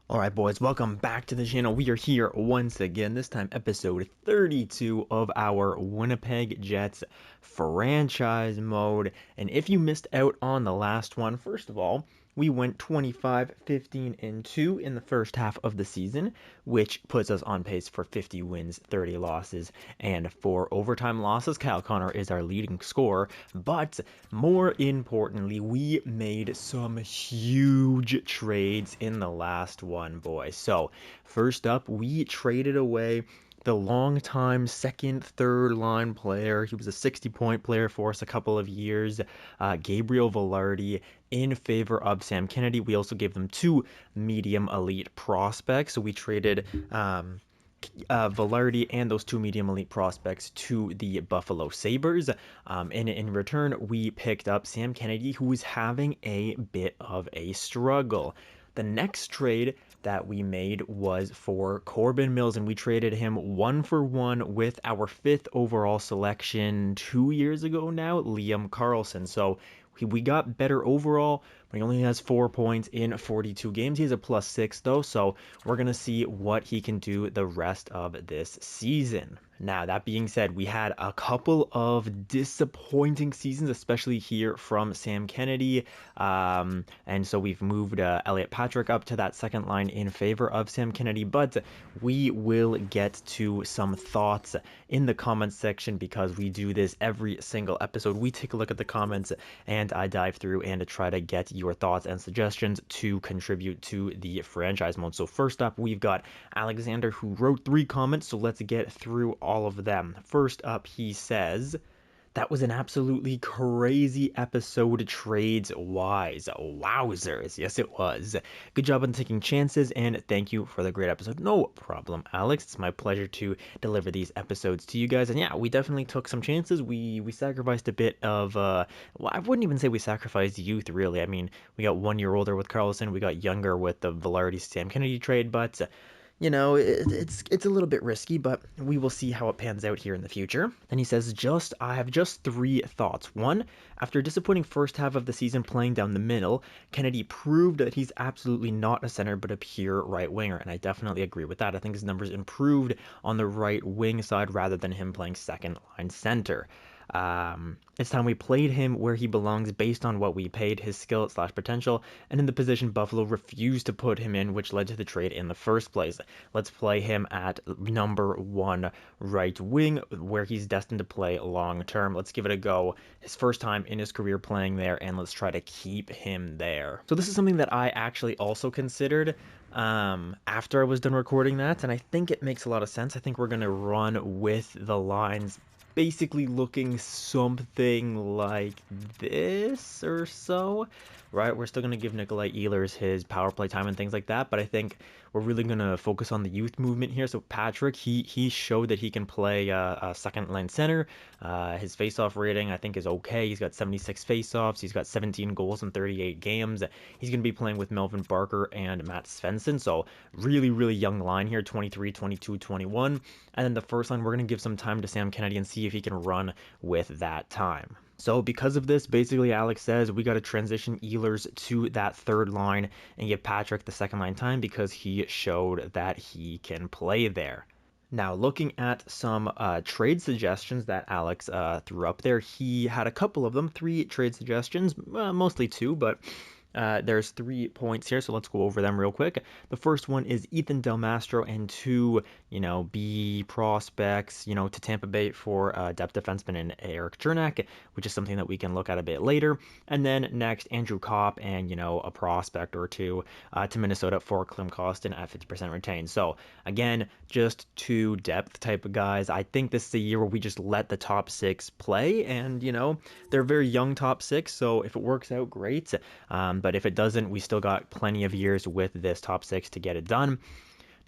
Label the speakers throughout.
Speaker 1: Alright boys, welcome back to the channel. We are here once again, this time episode 32 of our Winnipeg Jets franchise mode. And if you missed out on the last one, first of all, we went 25, 15, and 2 in the first half of the season, which puts us on pace for 50 wins, 30 losses, and 4 overtime losses. Kyle Connor is our leading scorer, but more importantly, we made some huge trades in the last one, boys. So, first up, we traded away the long-time second, third line player. He was a 60-point player for us a couple of years, Gabriel Velarde, in favor of Sam Kennedy. We also gave them 2 medium elite prospects. So we traded Velarde and those 2 medium elite prospects to the Buffalo Sabres. And in return, we picked up Sam Kennedy, who was having a bit of a struggle. The next trade that we made was for Corbin Mills, and we traded him 1-for-1 with our 5th overall selection 2 years ago now, Liam Carlson. So we got better overall, but he only has 4 points in 42 games. He has a +6 though, so we're going to see what he can do the rest of this season. Now, that being said, we had a couple of disappointing seasons, especially here from Sam Kennedy. And so we've moved Elliot Patrick up to that second line in favor of Sam Kennedy. But we will get to some thoughts in the comments section because we do this every single episode. We take a look at the comments and I dive through and try to get your thoughts and suggestions to contribute to the franchise mode. So first up, we've got Alexander, who wrote 3 comments. So let's get through all of them. First up, he says, "That was an absolutely crazy episode trades-wise. Wowzers." Yes, it was. Good job on taking chances, and thank you for the great episode. No problem, Alex. It's my pleasure to deliver these episodes to you guys. And yeah, we definitely took some chances. We sacrificed a bit of, well, I wouldn't even say we sacrificed youth, really. I mean, we got 1 year older with Carlson. We got younger with the Velarde-Sam Kennedy trade, but you know, it's a little bit risky, but we will see how it pans out here in the future. Then he says, I have just 3 thoughts. 1, after a disappointing first half of the season playing down the middle, Kennedy proved that he's absolutely not a center, but a pure right winger. And I definitely agree with that. I think his numbers improved on the right wing side rather than him playing second line center. It's time we played him where he belongs based on what we paid, his skill / potential, and in the position Buffalo refused to put him in, which led to the trade in the first place. Let's play him at number 1 right wing, where he's destined to play long term. Let's give it a go. His first time in his career playing there, and let's try to keep him there. So this is something that I actually also considered after I was done recording that, and I think it makes a lot of sense. I think we're going to run with the lines basically looking something like this or so, right? We're still going to give Nikolai Ehlers his power play time and things like that, but I think we're really going to focus on the youth movement here. So Patrick, he showed that he can play a second line center. His faceoff rating, I think, is okay. He's got 76 faceoffs. He's got 17 goals in 38 games. He's going to be playing with Melvin Barker and Matt Svensson. So really, really young line here, 23, 22, 21. And then the first line, we're going to give some time to Sam Kennedy and see if he can run with that time. So because of this, basically Alex says we got to transition Ehlers to that third line and give Patrick the second line time because he showed that he can play there. Now, looking at some trade suggestions that Alex threw up there, he had a couple of them, 3 trade suggestions, mostly 2, but there's 3 points here, so let's go over them real quick. The first one is Ethan Del Mastro and 2, B prospects, to Tampa Bay for depth defenseman and Eric Chernak, which is something that we can look at a bit later. And then next, Andrew Kopp and, a prospect or 2 to Minnesota for Klim Kostin at 50% retained. So again, just 2 depth type of guys. I think this is a year where we just let the top 6 play, and, they're very young top 6, so if it works out, great. But if it doesn't, we still got plenty of years with this top 6 to get it done.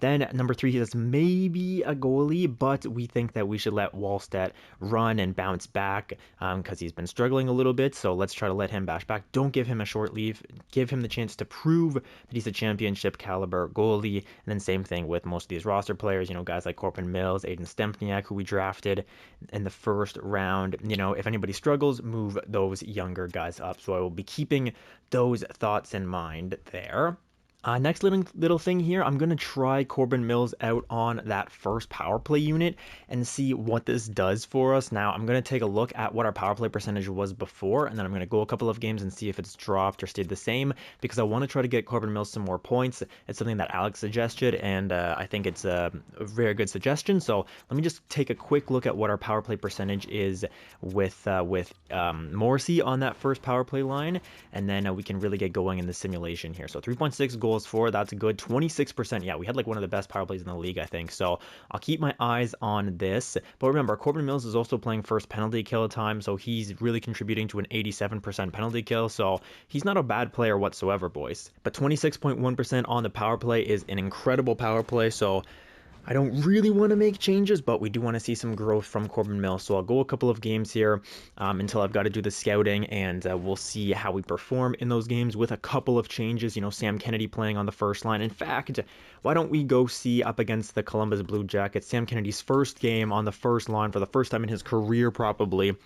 Speaker 1: Then number 3, he says maybe a goalie, but we think that we should let Wallstedt run and bounce back because he's been struggling a little bit. So let's try to let him bash back. Don't give him a short leave. Give him the chance to prove that he's a championship caliber goalie. And then same thing with most of these roster players, guys like Corbin Mills, Aiden Stempniak, who we drafted in the first round. If anybody struggles, move those younger guys up. So I will be keeping those thoughts in mind there. Next little thing here, I'm going to try Corbin Mills out on that first power play unit and see what this does for us. Now, I'm going to take a look at what our power play percentage was before, and then I'm going to go a couple of games and see if it's dropped or stayed the same, because I want to try to get Corbin Mills some more points. It's something that Alex suggested, and I think it's a very good suggestion. So let me just take a quick look at what our power play percentage is with Morrissey on that first power play line, and then we can really get going in the simulation here. So 3.6 goals for, that's good. 26%. Yeah, we had like one of the best power plays in the league, I think. So I'll keep my eyes on this. But remember, Corbin Mills is also playing first penalty kill time, so he's really contributing to an 87% penalty kill. So he's not a bad player whatsoever, boys. But 26.1% on the power play is an incredible power play. So I don't really want to make changes, but we do want to see some growth from Corbin Mills. So I'll go a couple of games here until I've got to do the scouting, and we'll see how we perform in those games with a couple of changes. You know, Sam Kennedy playing on the first line. In fact, why don't we go see up against the Columbus Blue Jackets, Sam Kennedy's first game on the first line for the first time in his career, probably.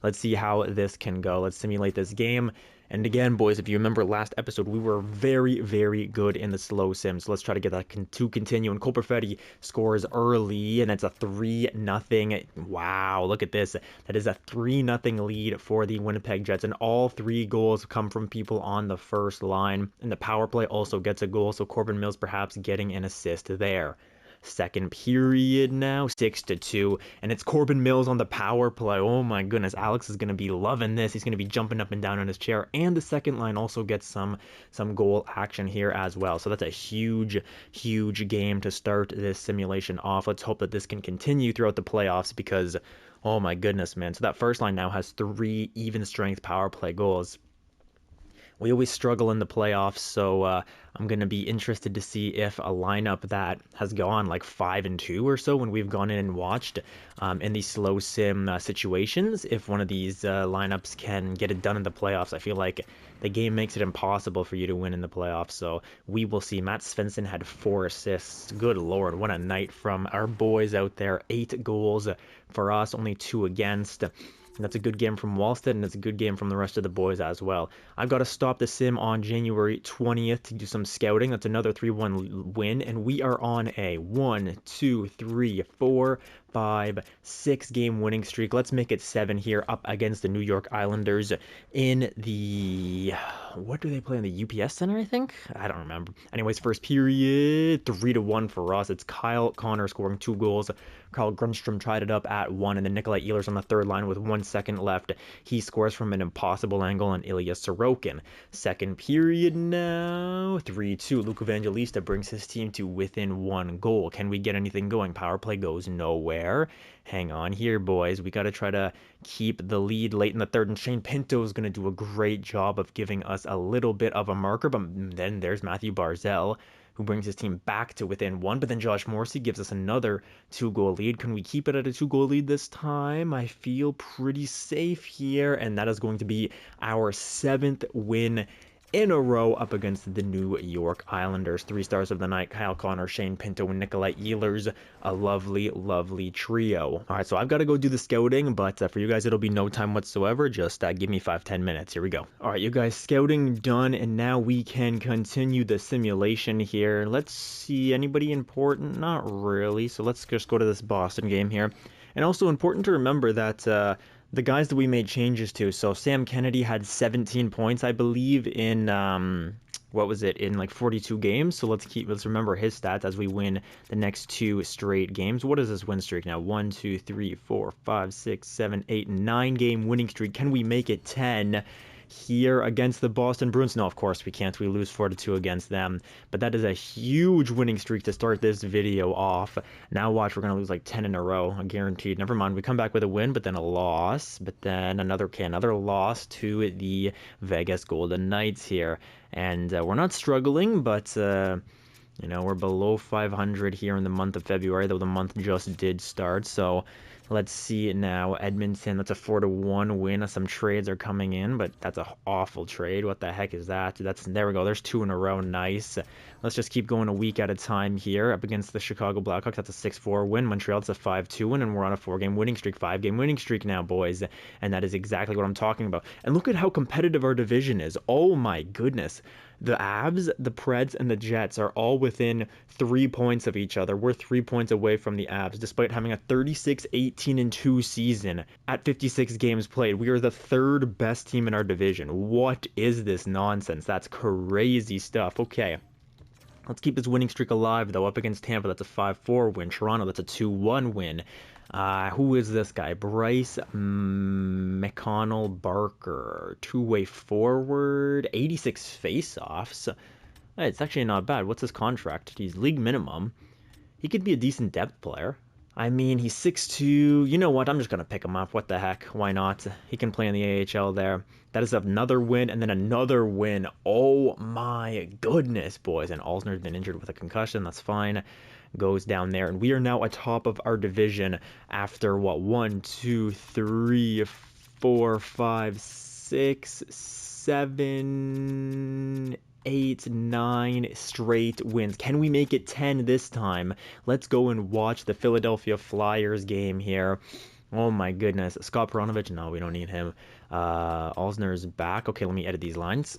Speaker 1: Let's see how this can go. Let's simulate this game. And again, boys, if you remember last episode, we were very, very good in the slow sim. So let's try to get that to continue. And Cole Perfetti scores early, and it's a 3-0. Wow, look at this. That is a 3-0 lead for the Winnipeg Jets. And all 3 goals come from people on the first line. And the power play also gets a goal. So Corbin Mills perhaps getting an assist there. Second period now, 6-2, and it's Corbin Mills on the power play. Oh my goodness, Alex is going to be loving this. He's going to be jumping up and down in his chair, and the second line also gets some goal action here as well. So that's a huge game to start this simulation off. Let's hope that this can continue throughout the playoffs, because oh my goodness, man. So that first line now has 3 even strength power play goals. We always struggle in the playoffs, so I'm going to be interested to see if a lineup that has gone like 5-2 or so when we've gone in and watched in these slow sim situations, if one of these lineups can get it done in the playoffs. I feel like the game makes it impossible for you to win in the playoffs, so we will see. Matt Svensson had 4 assists. Good Lord, what a night from our boys out there. 8 goals for us, only 2 against. And that's a good game from Wallstead, and it's a good game from the rest of the boys as well. I've got to stop the sim on January 20th to do some scouting. That's another 3-1 win, and we are on a 1, 2, 3, 4, 5, 6 game winning streak. Let's make it 7 here up against the New York Islanders in the... what do they play in the UPS Center, I think? I don't remember. Anyways, first period, 3-1 for us. It's Kyle Connor scoring 2 goals. Carl Grundstrom tied it up at 1, and then Nikolai Ehlers on the third line with 1 second left. He scores from an impossible angle on Ilya Sorokin. Second period now, 3-2. Luke Evangelista brings his team to within 1 goal. Can we get anything going? Power play goes nowhere. Hang on here, boys. We got to try to keep the lead late in the third, and Shane Pinto is going to do a great job of giving us a little bit of a marker, but then there's Matthew Barzell, who brings his team back to within 1, but then Josh Morrissey gives us another 2-goal lead. Can we keep it at a 2-goal lead this time? I feel pretty safe here, and that is going to be our 7th win in a row up against the New York Islanders. 3 stars of the night: Kyle Connor, Shane Pinto, and Nikolai Ehlers. A lovely trio. All right, so I've got to go do the scouting, but for you guys, it'll be no time whatsoever. Just give me 5-10 minutes. Here we go. All right, you guys, scouting done, and now we can continue the simulation here. Let's see, anybody important? Not really, so let's just go to this Boston game here. And also important to remember that the guys that we made changes to. So Sam Kennedy had 17 points, I believe, in what was it, in like 42 games. So let's remember his stats as we win the next 2 straight games. What is this win streak now? 1, 2, 3, 4, 5, 6, 7, 8, 9 game winning streak. Can we make it 10 here against the Boston Bruins? No, of course we can't. We lose 4-2 against them, but that is a huge winning streak to start this video off. Now watch, we're gonna lose like 10 in a row, guaranteed. Never mind, we come back with a win, but then a loss, but then another loss to the Vegas Golden Knights here. And we're not struggling, but you know, we're below 500 here in the month of February, though the month just did start. So let's see it now. Edmonton, that's a 4-1 win. Some trades are coming in, but that's an awful trade. What the heck is that? There we go. There's 2 in a row. Nice. Let's just keep going a week at a time here. Up against the Chicago Blackhawks, that's a 6-4 win. Montreal, it's a 5-2 win, and we're on a 4-game winning streak, 5-game winning streak now, boys. And that is exactly what I'm talking about. And look at how competitive our division is. Oh my goodness. The Avs, the Preds, and the Jets are all within 3 points of each other. We're 3 points away from the Avs, despite having a 36-18-2 season at 56 games played. We are the third best team in our division. What is this nonsense? That's crazy stuff. Okay. Let's keep this winning streak alive, though. Up against Tampa, that's a 5-4 win. Toronto, that's a 2-1 win. Who is this guy? Bryce McConnell Barker. Two-way forward. 86 face-offs. Hey, it's actually not bad. What's his contract? He's league minimum. He could be a decent depth player. I mean, he's 6'2". You know what? I'm just going to pick him up. What the heck? Why not? He can play in the AHL there. That is another win and then another win. Oh my goodness, boys. And Alzner's been injured with a concussion. That's fine. Goes down there. And we are now atop of our division after what? 1, 2, 3, 4, 5, 6, 7... 8, 9 straight wins. Can we make it 10 this time? Let's go and watch the Philadelphia Flyers game here. Oh my goodness. Scott Peronovich? No, we don't need him. Alzner's back. Okay, let me edit these lines.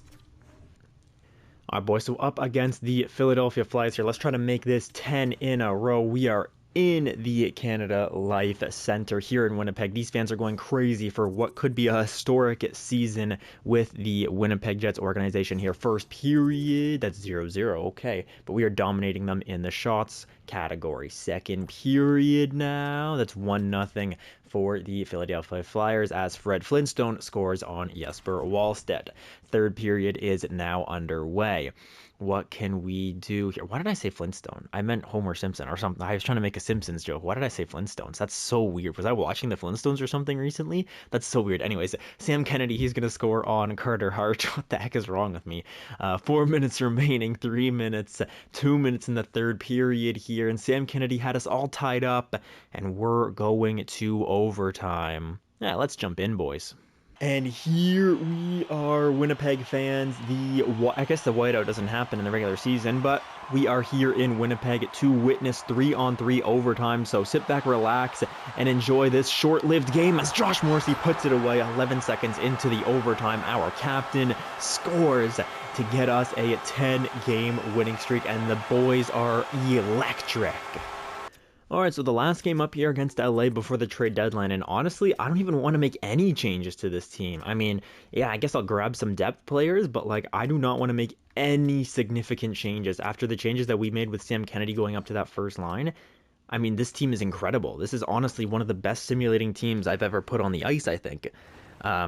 Speaker 1: All right, boys. So up against the Philadelphia Flyers here. Let's try to make this 10 in a row. We are in the Canada Life Center here in Winnipeg. These fans are going crazy for what could be a historic season with the Winnipeg Jets organization here. First period, that's 0-0, okay. But we are dominating them in the shots category. Second period now, that's 1-0 for the Philadelphia Flyers as Fred Flintstone scores on Jesper Wallstedt. Third period is now underway. What can we do here? Why did I say Flintstone? I meant Homer Simpson or something. I was trying to make a Simpsons joke. Why did I say Flintstones? That's so weird. Was I watching the Flintstones or something recently? That's so weird. Anyways, Sam Kennedy, he's going to score on Carter Hart. What the heck is wrong with me? 4 minutes remaining, 3 minutes, 2 minutes in the third period here. And Sam Kennedy had us all tied up, and we're going to overtime. Yeah, let's jump in, boys. And here we are, Winnipeg fans. I guess the whiteout doesn't happen in the regular season, but we are here in Winnipeg to witness 3-on-3 overtime. So sit back, relax, and enjoy this short-lived game as Josh Morrissey puts it away 11 seconds into the overtime. Our captain scores to get us a 10-game winning streak, and the boys are electric. Alright, so the last game up here against LA before the trade deadline, and honestly, I don't even want to make any changes to this team. I mean, yeah, I guess I'll grab some depth players, but like, I do not want to make any significant changes after the changes that we made with Sam Kennedy going up to that first line. I mean, this team is incredible. This is honestly one of the best simulating teams I've ever put on the ice, I think.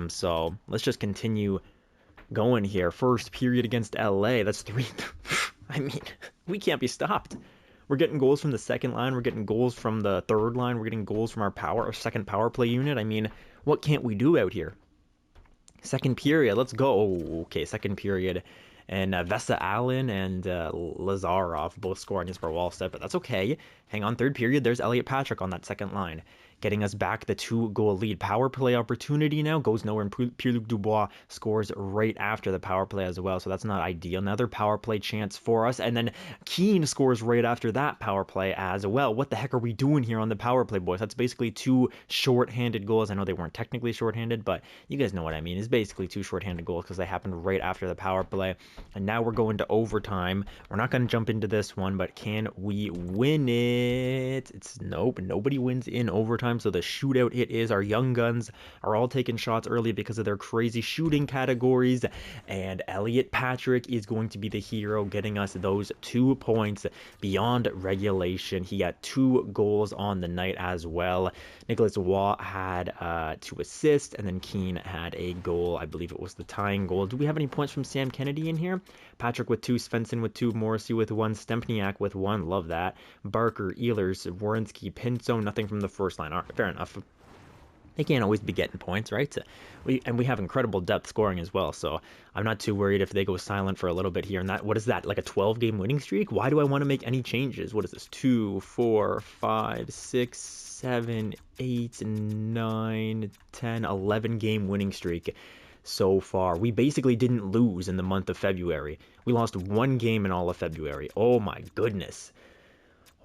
Speaker 1: So let's just continue going here. First period against LA, that's 3. I mean, we can't be stopped. We're getting goals from the second line. We're getting goals from the third line. We're getting goals from our second power play unit. I mean, what can't we do out here? Second period, let's go. Oh, okay, second period. And Vesa Allen and Lazarov both score on Jesper Wallstedt, but that's okay. Hang on, third period, there's Elliot Patrick on that second line, getting us back the 2-goal lead. Power play opportunity now goes nowhere, and Pierre-Luc Dubois scores right after the power play as well, so that's not ideal. Another power play chance for us, and then Keane scores right after that power play as well. What the heck are we doing here on the power play, boys? That's basically 2 shorthanded goals. I know they weren't technically shorthanded, but you guys know what I mean. It's basically 2 shorthanded goals because they happened right after the power play. And now we're going to overtime. We're not going to jump into this one, but can we win it? It's nope. Nobody wins in overtime, so the shootout it is. Our young guns are all taking shots early because of their crazy shooting categories, and Elliot Patrick is going to be the hero, getting us those 2 points beyond regulation. He got 2 goals on the night as well. Nicholas Waugh had 2 assists, and then Keane had a goal. I believe it was the tying goal. Do we have any points from Sam Kennedy in here? Patrick with 2, Svensson with 2, Morrissey with 1, Stempniak with 1. Love that. Barker, Ehlers, Werenski, Pinto, nothing from the first line. All right, fair enough. They can't always be getting points, right? We have incredible depth scoring as well, so I'm not too worried if they go silent for a little bit here. And what is that, like a 12-game winning streak? Why do I want to make any changes? What is this? 2, 4, 5, 6, 7, 8, 9, 10, 11-game winning streak so far. We basically didn't lose in the month of February. We lost 1 game in all of February. Oh my goodness.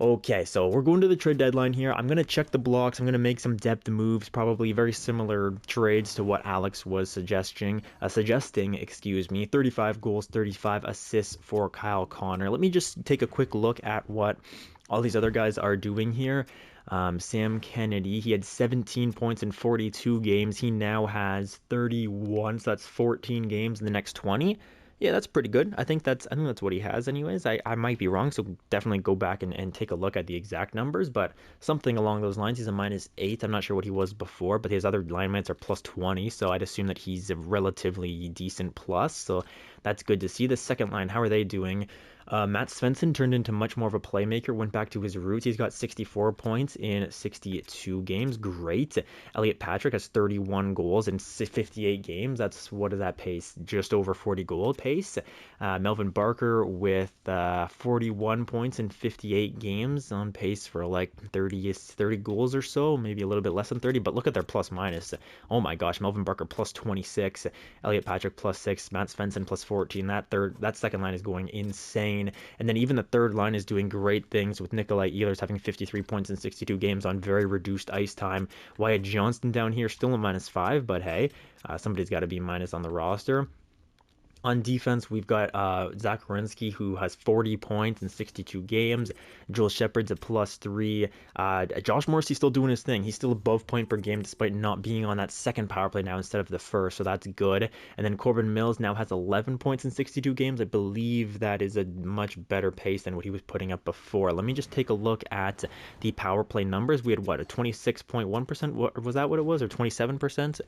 Speaker 1: Okay, so we're going to the trade deadline here. I'm going to check the blocks. I'm going to make some depth moves, probably very similar trades to what Alex was suggesting, excuse me. 35 goals, 35 assists for Kyle Connor. Let me just take a quick look at what all these other guys are doing here. Sam Kennedy, he had 17 points in 42 games. He now has 31, so that's 14 games in the next 20. Yeah, that's pretty good. I think that's what he has anyways. I might be wrong, so definitely go back and take a look at the exact numbers, but something along those lines. He's a -8. I'm not sure what he was before, but his other line mates are +20, so I'd assume that he's a relatively decent plus. So that's good to see. The second line, how are they doing? Matt Svensson turned into much more of a playmaker, went back to his roots. He's got 64 points in 62 games. Great. Elliot Patrick has 31 goals in 58 games. What is that pace? Just over 40 goal pace. Melvin Barker with 41 points in 58 games, on pace for like 30 goals or so, maybe a little bit less than 30, but look at their plus minus. Oh my gosh, Melvin Barker plus 26, Elliot Patrick plus 6, Matt Svensson plus 14. That second line is going insane. And then even the third line is doing great things with Nikolai Ehlers having 53 points in 62 games on very reduced ice time. Wyatt Johnston down here still a -5, but hey, somebody's got to be minus on the roster. On defense, we've got Zach Werenski, who has 40 points in 62 games. Joel Shepard's a +3. Josh Morrissey's still doing his thing. He's still above point per game despite not being on that second power play now instead of the first, so that's good. And then Corbin Mills now has 11 points in 62 games. I believe that is a much better pace than what he was putting up before. Let me just take a look at the power play numbers. We had, what, a 26.1%? Was that what it was, or 27%?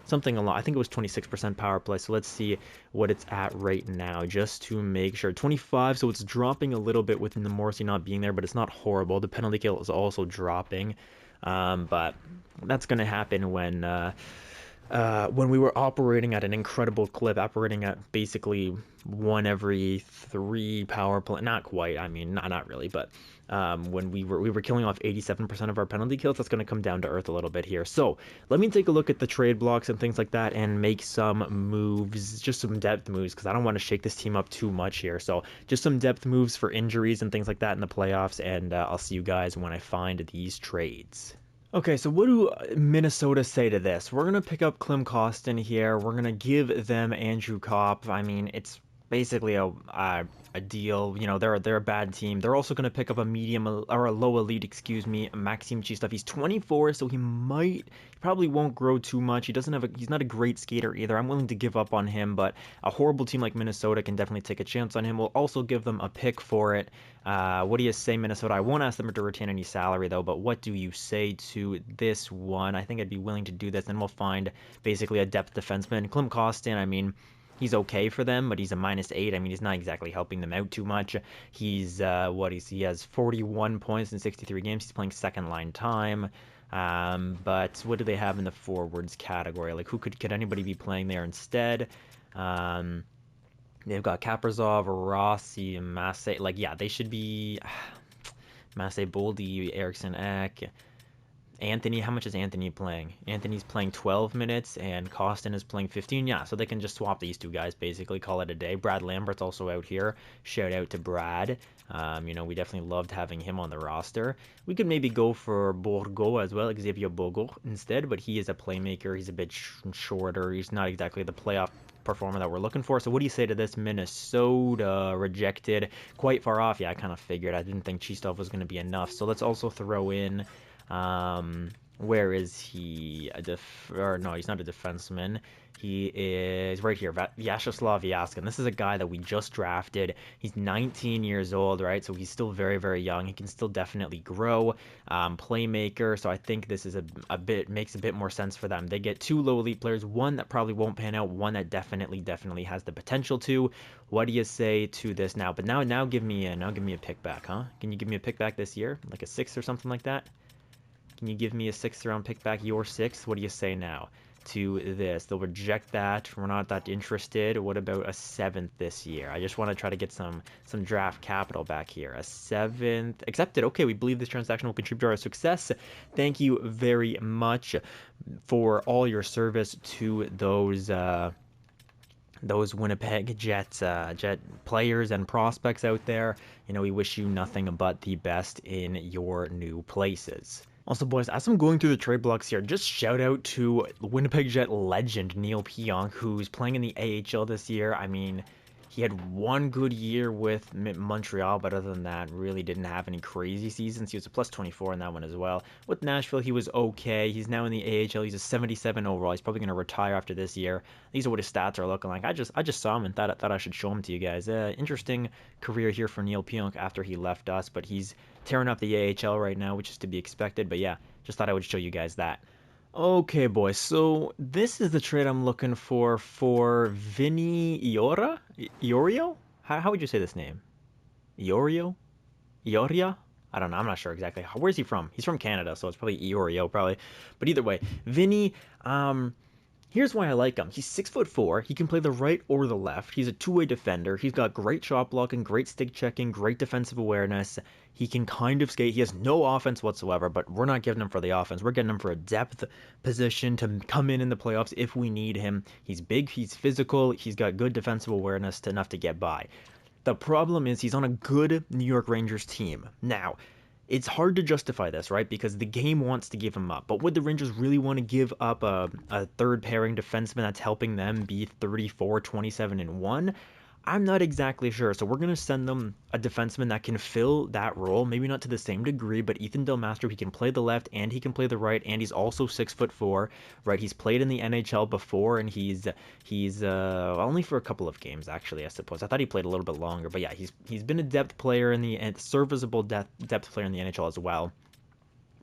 Speaker 1: Something a lot. I think it was 26% power play. So let's see what it's at right now, just to make sure. 25, so it's dropping a little bit with the Morrissey not being there, but it's not horrible. The penalty kill is also dropping, but that's going to happen when we were operating at an incredible clip, operating at basically one every 3 power play. Not quite. I mean, not really, but when we were killing off 87% of our penalty kills, that's going to come down to earth a little bit here. So let me take a look at the trade blocks and things like that and make some moves, just some depth moves, because I don't want to shake this team up too much here. So just some depth moves for injuries and things like that in the playoffs, and I'll see you guys when I find these trades. Okay, so what do Minnesota say to this? We're going to pick up Klim Kostin here. We're going to give them Andrew Kopp. I mean, it's basically a deal. You know, they're a bad team. They're also going to pick up a medium or a low elite, excuse me, Maxim Chistov. He's 24, so he probably won't grow too much. He's not a great skater either. I'm willing to give up on him, but a horrible team like Minnesota can definitely take a chance on him. We'll also give them a pick for it. What do you say, Minnesota? I won't ask them to retain any salary, though, but what do you say to this one? I think I'd be willing to do this, and we'll find basically a depth defenseman. Klim Kostin, I mean, he's okay for them, but he's a -8. I mean, he's not exactly helping them out too much. He has 41 points in 63 games. He's playing second line time. But what do they have in the forwards category? Like, could anybody be playing there instead? They've got Kaprizov, Rossi, Massey. Like, yeah, they should be Massey, Boldy, Eriksson, Ek. Anthony, how much is Anthony playing? Anthony's playing 12 minutes, and Kostin is playing 15. Yeah, so they can just swap these two guys, basically, call it a day. Brad Lambert's also out here. Shout out to Brad. We definitely loved having him on the roster. We could maybe go for Bourgault as well, Xavier Bourgault instead, but he is a playmaker. He's a bit shorter. He's not exactly the playoff performer that we're looking for. So what do you say to this? Minnesota rejected quite far off. Yeah, I kind of figured. I didn't think Chistov was going to be enough. So let's also throw in where is he? No, he's not a defenseman. He is right here, Vyacheslav Yaskin. This is a guy that we just drafted. He's 19 years old, right? So he's still very, very young. He can still definitely grow. Playmaker. So I think this is makes a bit more sense for them. They get 2 low elite players, one that probably won't pan out, one that definitely has the potential to. What do you say to this now? But now give me a pick back, huh? Can you give me a pick back this year, like a 6th or something like that? Can you give me a 6th round pick back, your 6th? What do you say now to this? They'll reject that. We're not that interested. What about a 7th this year? I just want to try to get some draft capital back here. A 7th. Accepted. Okay, we believe this transaction will contribute to our success. Thank you very much for all your service to those those Winnipeg Jets, Jet players and prospects out there, we wish you nothing but the best in your new places. Also, boys, as I'm going through the trade blocks here, just shout out to Winnipeg Jet legend Neil Pionk, who's playing in the AHL this year. I mean, he had one good year with Montreal, but other than that, really didn't have any crazy seasons. He was a plus 24 in that one as well. With Nashville, he was okay. He's now in the AHL. He's a 77 overall. He's probably going to retire after this year. These are what his stats are looking like. I just saw him and thought I should show him to you guys. Interesting career here for Neil Pionk after he left us, but he's tearing up the AHL right now, which is to be expected. But yeah, just thought I would show you guys that. Okay, boys, so this is the trade I'm looking for Vinny Iorio? How would you say this name? Iorio? Ioria? I don't know, I'm not sure exactly. Where's he from? He's from Canada, so it's probably Iorio, probably. But either way, Vinny, here's why I like him. He's 6'4". He can play the right or the left. He's a two-way defender. He's got great shot blocking, great stick checking, great defensive awareness. He can kind of skate. He has no offense whatsoever, but we're not giving him for the offense. We're getting him for a depth position to come in the playoffs if we need him. He's big. He's physical. He's got good defensive awareness enough to get by. The problem is he's on a good New York Rangers team. Now, it's hard to justify this, right? Because the game wants to give him up. But would the Rangers really want to give up a third pairing defenseman that's helping them be 34, 27, and 1? I'm not exactly sure. So we're going to send them a defenseman that can fill that role. Maybe not to the same degree, but Ethan Del Mastro, he can play the left and he can play the right, and he's also 6'4", right? He's played in the NHL before, and he's only for a couple of games, actually, I suppose. I thought he played a little bit longer, but yeah, he's been a depth player and serviceable depth player in the NHL as well.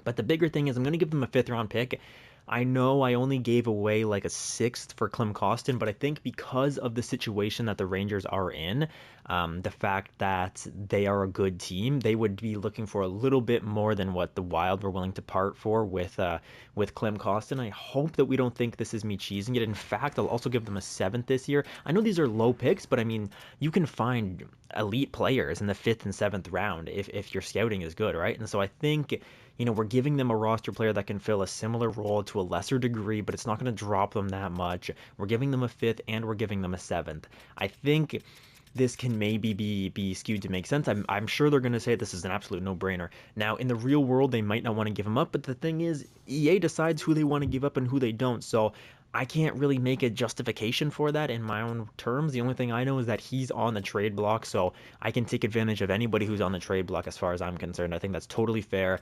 Speaker 1: But the bigger thing is I'm going to give them a 5th-round pick. I know I only gave away like a 6th for Klim Kostin, but I think because of the situation that the Rangers are in, the fact that they are a good team, they would be looking for a little bit more than what the Wild were willing to part for with Klim Kostin. I hope that we don't think this is me cheesing it. In fact, I'll also give them a 7th this year. I know these are low picks, but I mean, you can find elite players in the 5th and 7th round if your scouting is good, right? And so I think, we're giving them a roster player that can fill a similar role to a lesser degree, but it's not going to drop them that much. We're giving them a 5th and we're giving them a 7th. I think this can maybe be skewed to make sense. I'm sure they're going to say this is an absolute no-brainer. Now, in the real world, they might not want to give him up, but the thing is, EA decides who they want to give up and who they don't, so I can't really make a justification for that in my own terms. The only thing I know is that he's on the trade block, so I can take advantage of anybody who's on the trade block as far as I'm concerned. I think that's totally fair.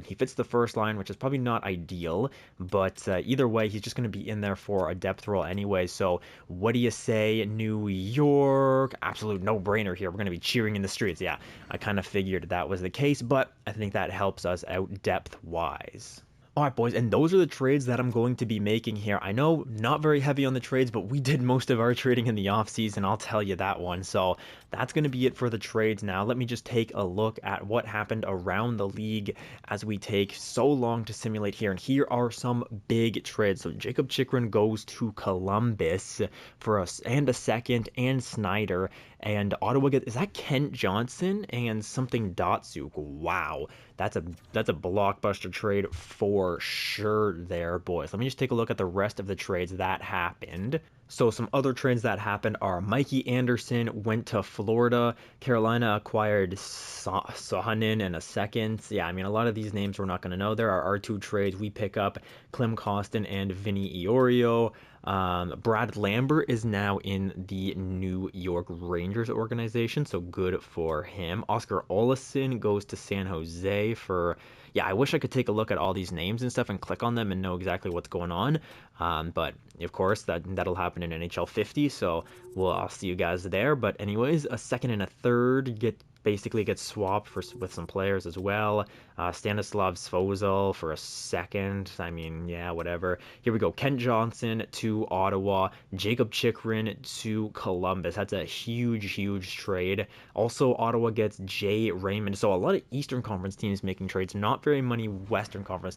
Speaker 1: He fits the first line, which is probably not ideal, but either way, he's just going to be in there for a depth role anyway. So what do you say, New York? Absolute no-brainer here. We're going to be cheering in the streets. Yeah, I kind of figured that was the case, but I think that helps us out depth-wise. All right, boys, and those are the trades that I'm going to be making here. I know not very heavy on the trades, but we did most of our trading in the offseason, I'll tell you that one. So that's going to be it for the trades now. Let me just take a look at what happened around the league as we take so long to simulate here. And here are some big trades. So Jacob Chychrun goes to Columbus for a 2nd, and Snyder. And Ottawa is that Kent Johnson and something Datsuk. Wow, that's a blockbuster trade for sure there, boys. Let me just take a look at the rest of the trades that happened. So some other trades that happened are Mikey Anderson went to Florida. Carolina acquired Sohanen in a 2nd. Yeah, I mean, a lot of these names we're not going to know. There are our 2 trades. We pick up Klim Kostin and Vinny Iorio. Brad Lambert is now in the New York Rangers organization, so good for him. Oscar Olesen goes to San Jose for... Yeah, I wish I could take a look at all these names and stuff and click on them and know exactly what's going on. But of course, that'll happen in NHL 50, so I'll see you guys there. But anyways, a 2nd and a 3rd basically gets swapped with some players as well. Stanislav Svozil for a 2nd. I mean, yeah, whatever. Here we go. Kent Johnson to Ottawa. Jacob Chychrun to Columbus. That's a huge trade. Also, Ottawa gets Jay Raymond. So a lot of Eastern Conference teams making trades. Not very many Western Conference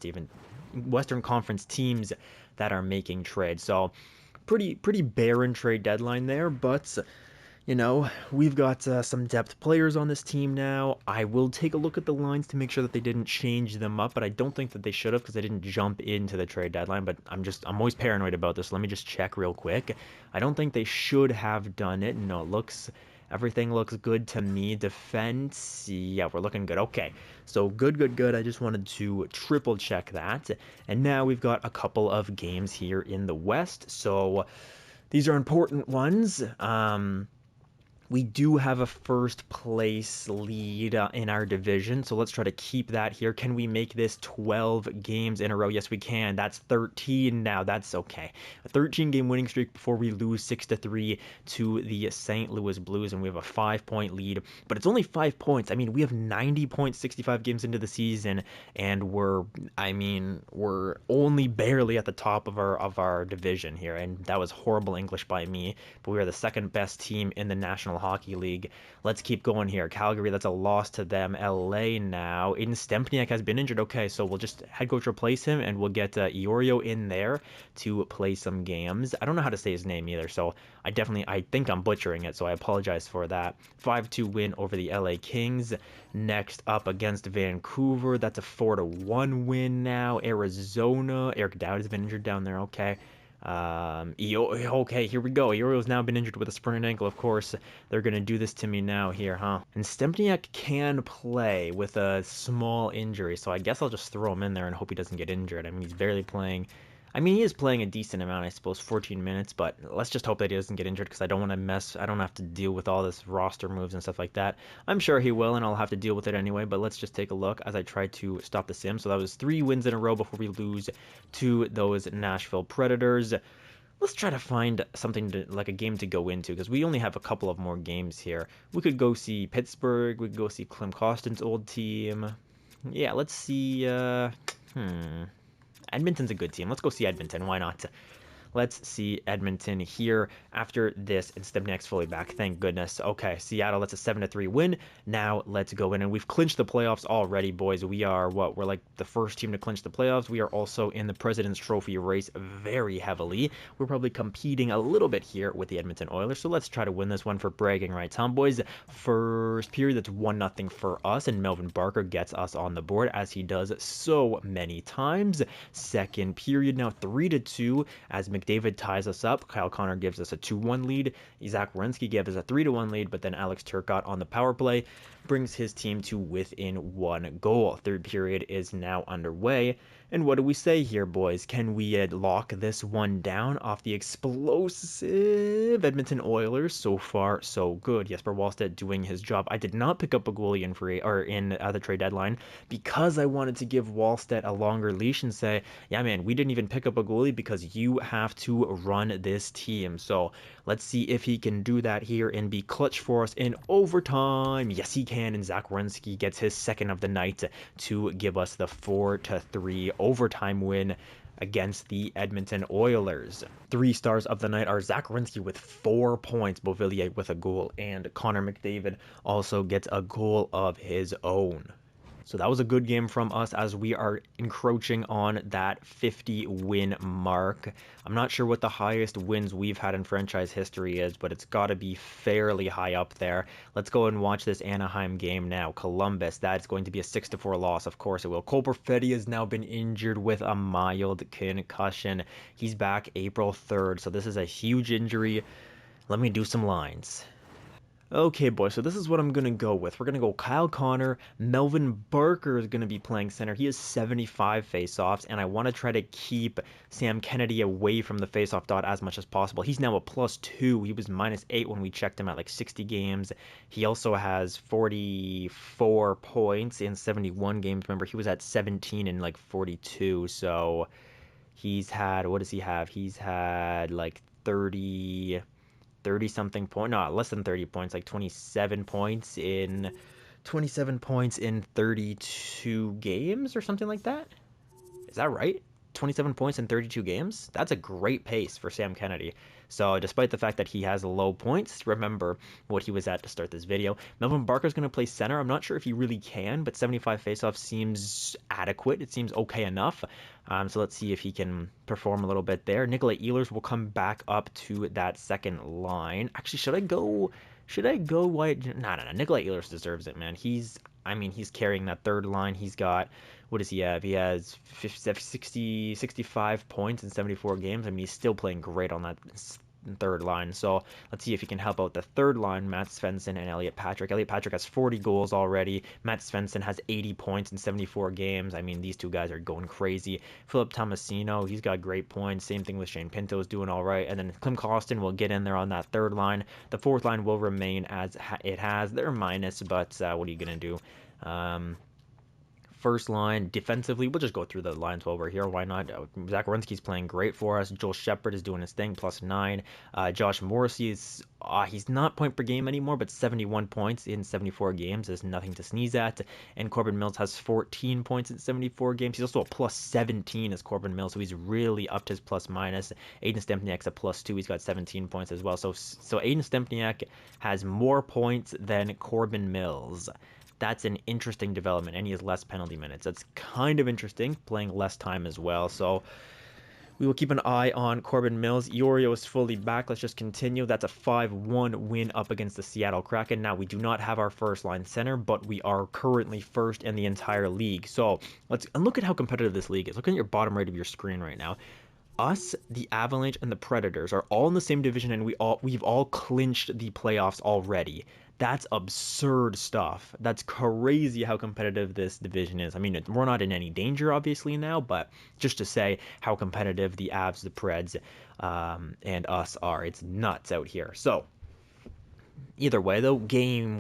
Speaker 1: teams that are making trades. So pretty barren trade deadline there, but we've got some depth players on this team now. I will take a look at the lines to make sure that they didn't change them up, but I don't think that they should have because they didn't jump into the trade deadline. But I'm always paranoid about this. Let me just check real quick. I don't think they should have done it. No, everything looks good to me. Defense, yeah, we're looking good. Okay, so good, good, good. I just wanted to triple check that. And now we've got a couple of games here in the West. So these are important ones. We do have a first place lead in our division, so let's try to keep that here. Can we make this 12 games in a row? Yes, we can. That's 13 now. That's okay. A 13-game winning streak before we lose 6-3 to the St. Louis Blues, and we have a 5-point lead, but it's only 5 points. I mean, we have 90 points 65 games into the season, and we're only barely at the top of our division here, and that was horrible English by me, but we are the second best team in the National Hockey League. Let's keep going here. Calgary, that's a loss to them. LA now. Aiden Stempniak has been injured. Okay, so we'll just head coach replace him, and we'll get Iorio in there to play some games. I don't know how to say his name either, so I think I'm butchering it, so I apologize for that. 5-2 win over the LA Kings. Next up against Vancouver, that's a 4-1 win now. Arizona, Eric Dowd has been injured down there. Okay. Okay, here we go. Iorio's now been injured with a sprained ankle. Of course, they're gonna do this to me now here, huh? And Stempniak can play with a small injury, so I guess I'll just throw him in there and hope he doesn't get injured. I mean, he's barely playing. I mean, he is playing a decent amount, I suppose, 14 minutes, but let's just hope that he doesn't get injured because I don't want to I don't have to deal with all this roster moves and stuff like that. I'm sure he will, and I'll have to deal with it anyway, but let's just take a look as I try to stop the sim. So that was 3 wins in a row before we lose to those Nashville Predators. Let's try to find something like a game to go into because we only have a couple of more games here. We could go see Pittsburgh. We could go see Klim Kostin's old team. Yeah, let's see. Edmonton's a good team. Let's go see Edmonton. Why not? Let's see Edmonton here after this, and Stempniak's fully back. Thank goodness. Okay, Seattle, that's a 7-3 win. Now let's go in, and we've clinched the playoffs already, boys. We are, we're like the first team to clinch the playoffs. We are also in the President's Trophy race very heavily. We're probably competing a little bit here with the Edmonton Oilers, so let's try to win this one for bragging rights, huh, boys? First period, that's 1-0 for us, and Melvin Barker gets us on the board, as he does so many times. Second period, now 3-2, as McDavid ties us up. Kyle Connor gives us a 2-1 lead. Zach Werenski gives us a 3-1 lead, but then Alex Turcotte on the power play brings his team to within 1 goal. Third period is now underway. And what do we say here, boys? Can we lock this one down off the explosive Edmonton Oilers? So far, so good. Jesper Wallstedt doing his job. I did not pick up a goalie in the trade deadline because I wanted to give Wallstedt a longer leash and say, yeah, man, we didn't even pick up a goalie because you have to run this team. So let's see if he can do that here and be clutch for us in overtime. Yes, he can. And Zach Werenski gets his second of the night to give us the 4-3 overtime win against the Edmonton Oilers. 3 stars of the night are Zach Werenski with 4 points, Beauvillier with a goal, and Connor McDavid also gets a goal of his own. So that was a good game from us as we are encroaching on that 50-win mark. I'm not sure what the highest wins we've had in franchise history is, but it's got to be fairly high up there. Let's go and watch this Anaheim game now. Columbus, that's going to be a 6-4 loss. Of course it will. Cole Perfetti has now been injured with a mild concussion. He's back April 3rd, so this is a huge injury. Let me do some lines. Okay, boys, so this is what I'm going to go with. We're going to go Kyle Connor. Melvin Barker is going to be playing center. He has 75 faceoffs, and I want to try to keep Sam Kennedy away from the faceoff dot as much as possible. He's now a +2. He was -8 when we checked him at like 60 games. He also has 44 points in 71 games. Remember, he was at 17 in like 42, so he's had, what does he have? He's had like 30 something point, no, less than 30 points, like 27 points in 32 games or something like that. Is that right? 27 points in 32 games? That's a great pace for Sam Kennedy. So despite the fact that he has low points, remember what he was at to start this video. Melvin Barker's going to play center. I'm not sure if he really can, but 75 faceoffs seems adequate. It seems okay enough. So let's see if he can perform a little bit there. Nikolai Ehlers will come back up to that second line. Actually, should I go Should I go Wyatt? No. Nikolai Ehlers deserves it, man. He's carrying that third line. He's got, what does he have? He has 50, 65 points in 74 games. I mean, he's still playing great on that third line. So let's see if he can help out the third line, Matt Svensson and Elliot Patrick. Elliot Patrick has 40 goals already. Matt Svensson has 80 points in 74 games. I mean, these two guys are going crazy. Philip Tomasino, he's got great points. Same thing with Shane Pinto, is doing all right. And then Klim Kostin will get in there on that third line. The fourth line will remain as it has. They're minus, but what are you going to do? First line defensively, we'll just go through the lines while we're here. Why not? Zach Werenski's playing great for us. Joel Shepard is doing his thing, +9. Josh Morrissey is he's not point per game anymore, but 71 points in 74 games is nothing to sneeze at. And Corbin Mills has 14 points in 74 games. He's also a +17 as Corbin Mills, so he's really upped his plus minus. Aiden Stempniak's a +2. He's got 17 points as well. So Aiden Stempniak has more points than Corbin Mills. That's an interesting development, and he has less penalty minutes. That's kind of interesting, playing less time as well. So we will keep an eye on Corbin Mills. Iorio is fully back. Let's just continue. That's a 5-1 win up against the Seattle Kraken. Now, we do not have our first line center, but we are currently first in the entire league. So and look at how competitive this league is. Look at your bottom right of your screen right now. Us, the Avalanche, and the Predators are all in the same division, and we've all clinched the playoffs already. That's absurd stuff. That's crazy how competitive this division is. I mean, we're not in any danger, obviously, now, but just to say how competitive the Avs, the Preds, and us are. It's nuts out here. So, either way, though, Game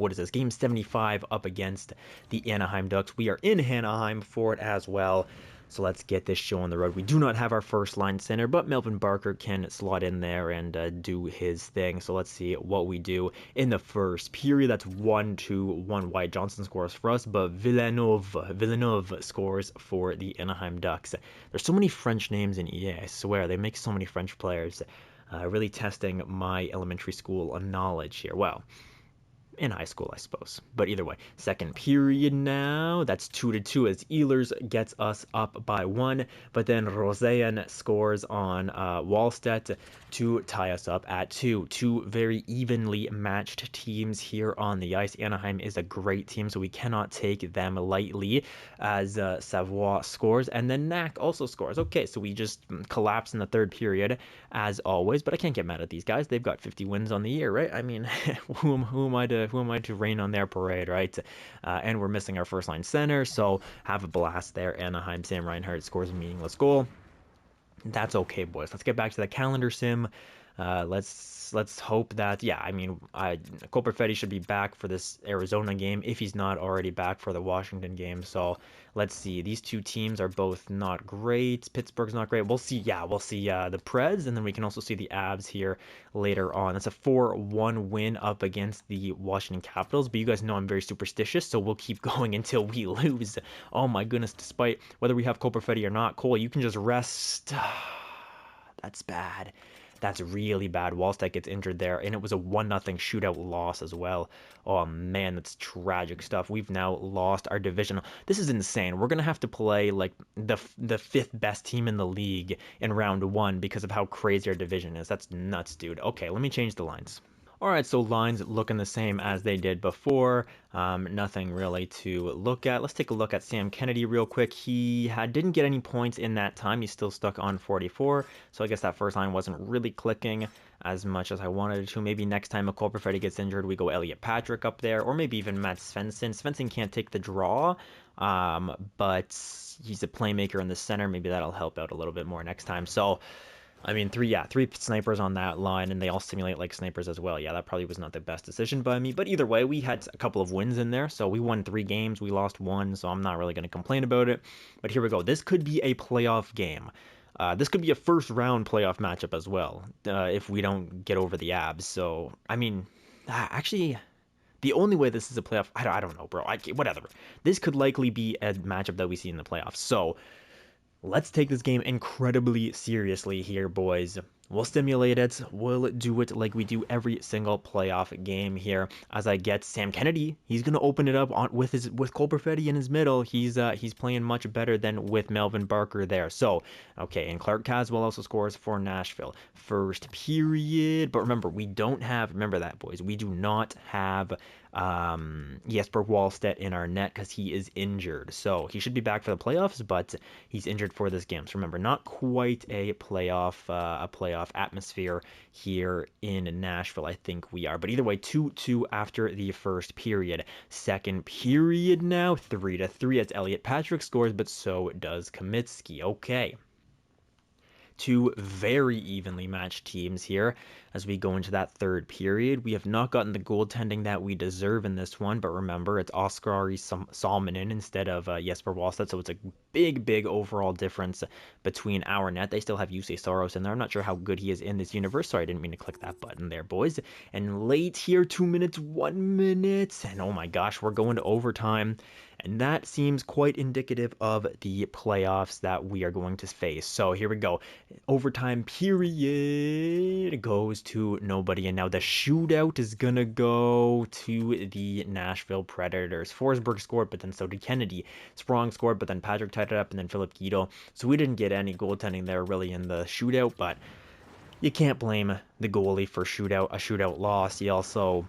Speaker 1: 75 up against the Anaheim Ducks. We are in Anaheim for it as well. So let's get this show on the road. We do not have our first line center, but Melvin Barker can slot in there and do his thing. So let's see what we do in the first period. That's 1-1. Wyatt Johnson scores for us, but Villeneuve scores for the Anaheim Ducks. There's so many French names in EA, I swear. They make so many French players. Really testing my elementary school knowledge here. Well, in high school, I suppose. But either way, second period now. That's 2-2 as Ehlers gets us up by 1. But then Rosean scores on Wallstedt to tie us up at 2. Two very evenly matched teams here on the ice. Anaheim is a great team, so we cannot take them lightly as Savoie scores. And then Knack also scores. Okay, so we just collapse in the third period as always. But I can't get mad at these guys. They've got 50 wins on the year, right? I mean, who am I to rain on their parade, right? And we're missing our first line center, so have a blast there. Anaheim, Sam Reinhart scores a meaningless goal. That's okay, boys. Let's get back to the calendar sim. Let's hope that, yeah, I mean, Cole Perfetti should be back for this Arizona game if he's not already back for the Washington game. So let's see. These two teams are both not great. Pittsburgh's not great. We'll see the Preds, and then we can also see the Avs here later on. That's a 4-1 win up against the Washington Capitals, but you guys know I'm very superstitious, so we'll keep going until we lose. Oh my goodness, despite whether we have Cole Perfetti or not, Cole, you can just rest. That's bad. That's really bad. Wallstedt gets injured there, and it was a 1-0 shootout loss as well. Oh, man, that's tragic stuff. We've now lost our division. This is insane. We're going to have to play, like, the fifth best team in the league in round 1 because of how crazy our division is. That's nuts, dude. Okay, let me change the lines. All right, so lines looking the same as they did before. Nothing really to look at. Let's take a look at Sam Kennedy real quick. He didn't get any points in that time. He's still stuck on 44. So I guess that first line wasn't really clicking as much as I wanted it to. Maybe next time a Cole Perfetti gets injured, we go Elliot Patrick up there, or maybe even Matt Svensson. Svensson can't take the draw, but he's a playmaker in the center. Maybe that'll help out a little bit more next time. So, I mean, three snipers on that line, and they all simulate like snipers as well. Yeah, that probably was not the best decision by me. But either way, we had a couple of wins in there. So we won 3 games. We lost 1, so I'm not really going to complain about it. But here we go. This could be a playoff game. This could be a first-round playoff matchup as well, if we don't get over the Abs. So, I mean, actually, the only way this is a playoff, I don't know, bro. Whatever. This could likely be a matchup that we see in the playoffs. So, let's take this game incredibly seriously here, boys. We'll stimulate it. We'll do it like we do every single playoff game here. As I get Sam Kennedy, he's gonna open it up with Cole Perfetti in his middle. He's playing much better than with Melvin Barker there. So okay, and Clark Caswell also scores for Nashville. First period, but remember remember that, boys. We do not have Jesper Wallstedt in our net because he is injured. So he should be back for the playoffs, but he's injured for this game. So remember, not quite a playoff atmosphere here in Nashville. I think we are, but either way, 2-2 after the first period. Second period now, 3-3 as Elliot Patrick scores, but so does Kamitsky. Okay. Two very evenly matched teams here as we go into that third period. We have not gotten the goaltending that we deserve in this one, but remember, it's Oskari Salminen instead of Jesper Wallstedt, so it's a big overall difference between our net. They still have Jussi Saros in there. I'm not sure how good he is in this universe, so I didn't mean to click that button there, boys. And late here, 2 minutes, 1 minute, and oh my gosh, we're going to overtime. And that seems quite indicative of the playoffs that we are going to face. So here we go. Overtime period goes to nobody. And now the shootout is going to go to the Nashville Predators. Forsberg scored, but then so did Kennedy. Sprong scored, but then Patrick tied it up, and then Philip Guido. So we didn't get any goaltending there really in the shootout, but you can't blame the goalie for a shootout loss. He also,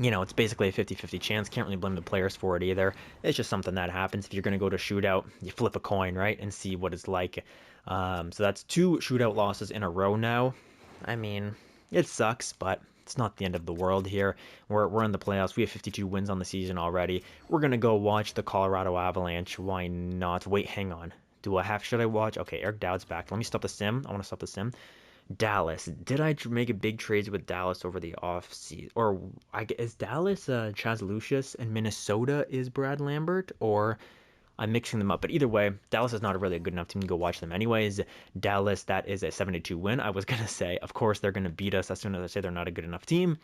Speaker 1: it's basically a 50-50 chance. Can't really blame the players for it either. It's just something that happens. If you're going to go to shootout, you flip a coin, right, and see what it's like. So that's 2 shootout losses in a row now. I mean, it sucks, but it's not the end of the world here. We're in the playoffs. We have 52 wins on the season already. We're going to go watch the Colorado Avalanche. Why not? Wait, hang on. Should I watch? Okay, Eric Dowd's back. Let me stop the sim. I want to stop the sim. Dallas. Did I make a big trades with Dallas over the offseason? Or is Dallas Chaz Lucius and Minnesota is Brad Lambert? Or I'm mixing them up. But either way, Dallas is not a really good enough team to go watch them anyways. Dallas, that is a 72 win. I was going to say, of course, they're going to beat us as soon as I say they're not a good enough team.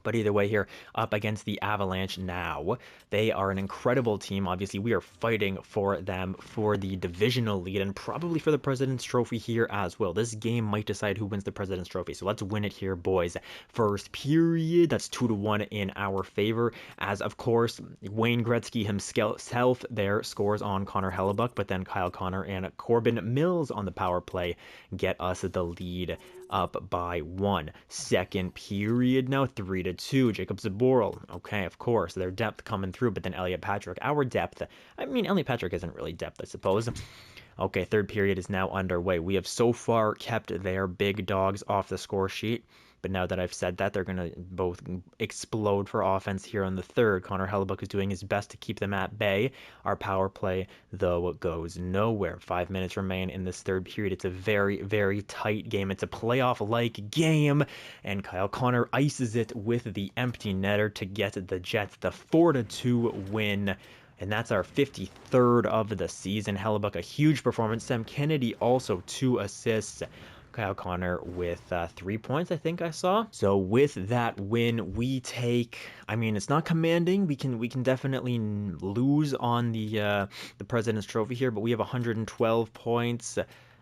Speaker 1: But either way here, up against the Avalanche now. They are an incredible team. Obviously, we are fighting for them for the divisional lead and probably for the President's Trophy here as well. This game might decide who wins the President's Trophy. So let's win it here, boys. First period, that's 2-1 in our favor. As, of course, Wayne Gretzky himself there scores on Connor Hellebuck. But then Kyle Connor and Corbin Mills on the power play get us the lead up by 1. Second period now, 3-2. Jacob Zaboral. Okay, of course, their depth coming through, but then Elliot Patrick. Our depth. I mean, Elliot Patrick isn't really depth, I suppose. Okay, third period is now underway. We have so far kept their big dogs off the score sheet. But now that I've said that, they're going to both explode for offense here on the third. Connor Hellebuck is doing his best to keep them at bay. Our power play, though, goes nowhere. 5 minutes remain in this third period. It's a very tight game. It's a playoff-like game. And Kyle Connor ices it with the empty netter to get the Jets the 4-2 win. And that's our 53rd of the season. Hellebuck, a huge performance. Sam Kennedy also 2 assists. Kyle Connor with 3 points, I think I saw. So with that win, we take, I mean, it's not commanding. We can definitely lose on the President's Trophy here, but we have 112 points.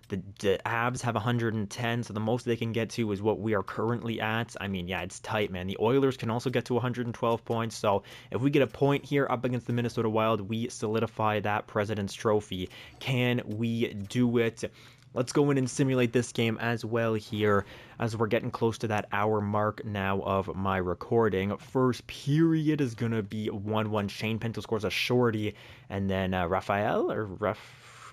Speaker 1: The Avs have 110, so the most they can get to is what we are currently at. I mean, yeah, it's tight, man. The Oilers can also get to 112 points, so if we get a point here up against the Minnesota Wild, we solidify that President's Trophy. Can we do it? Let's go in and simulate this game as well here as we're getting close to that hour mark now of my recording. First period is going to be 1-1. Shane Pinto scores a shorty, and then Raphael,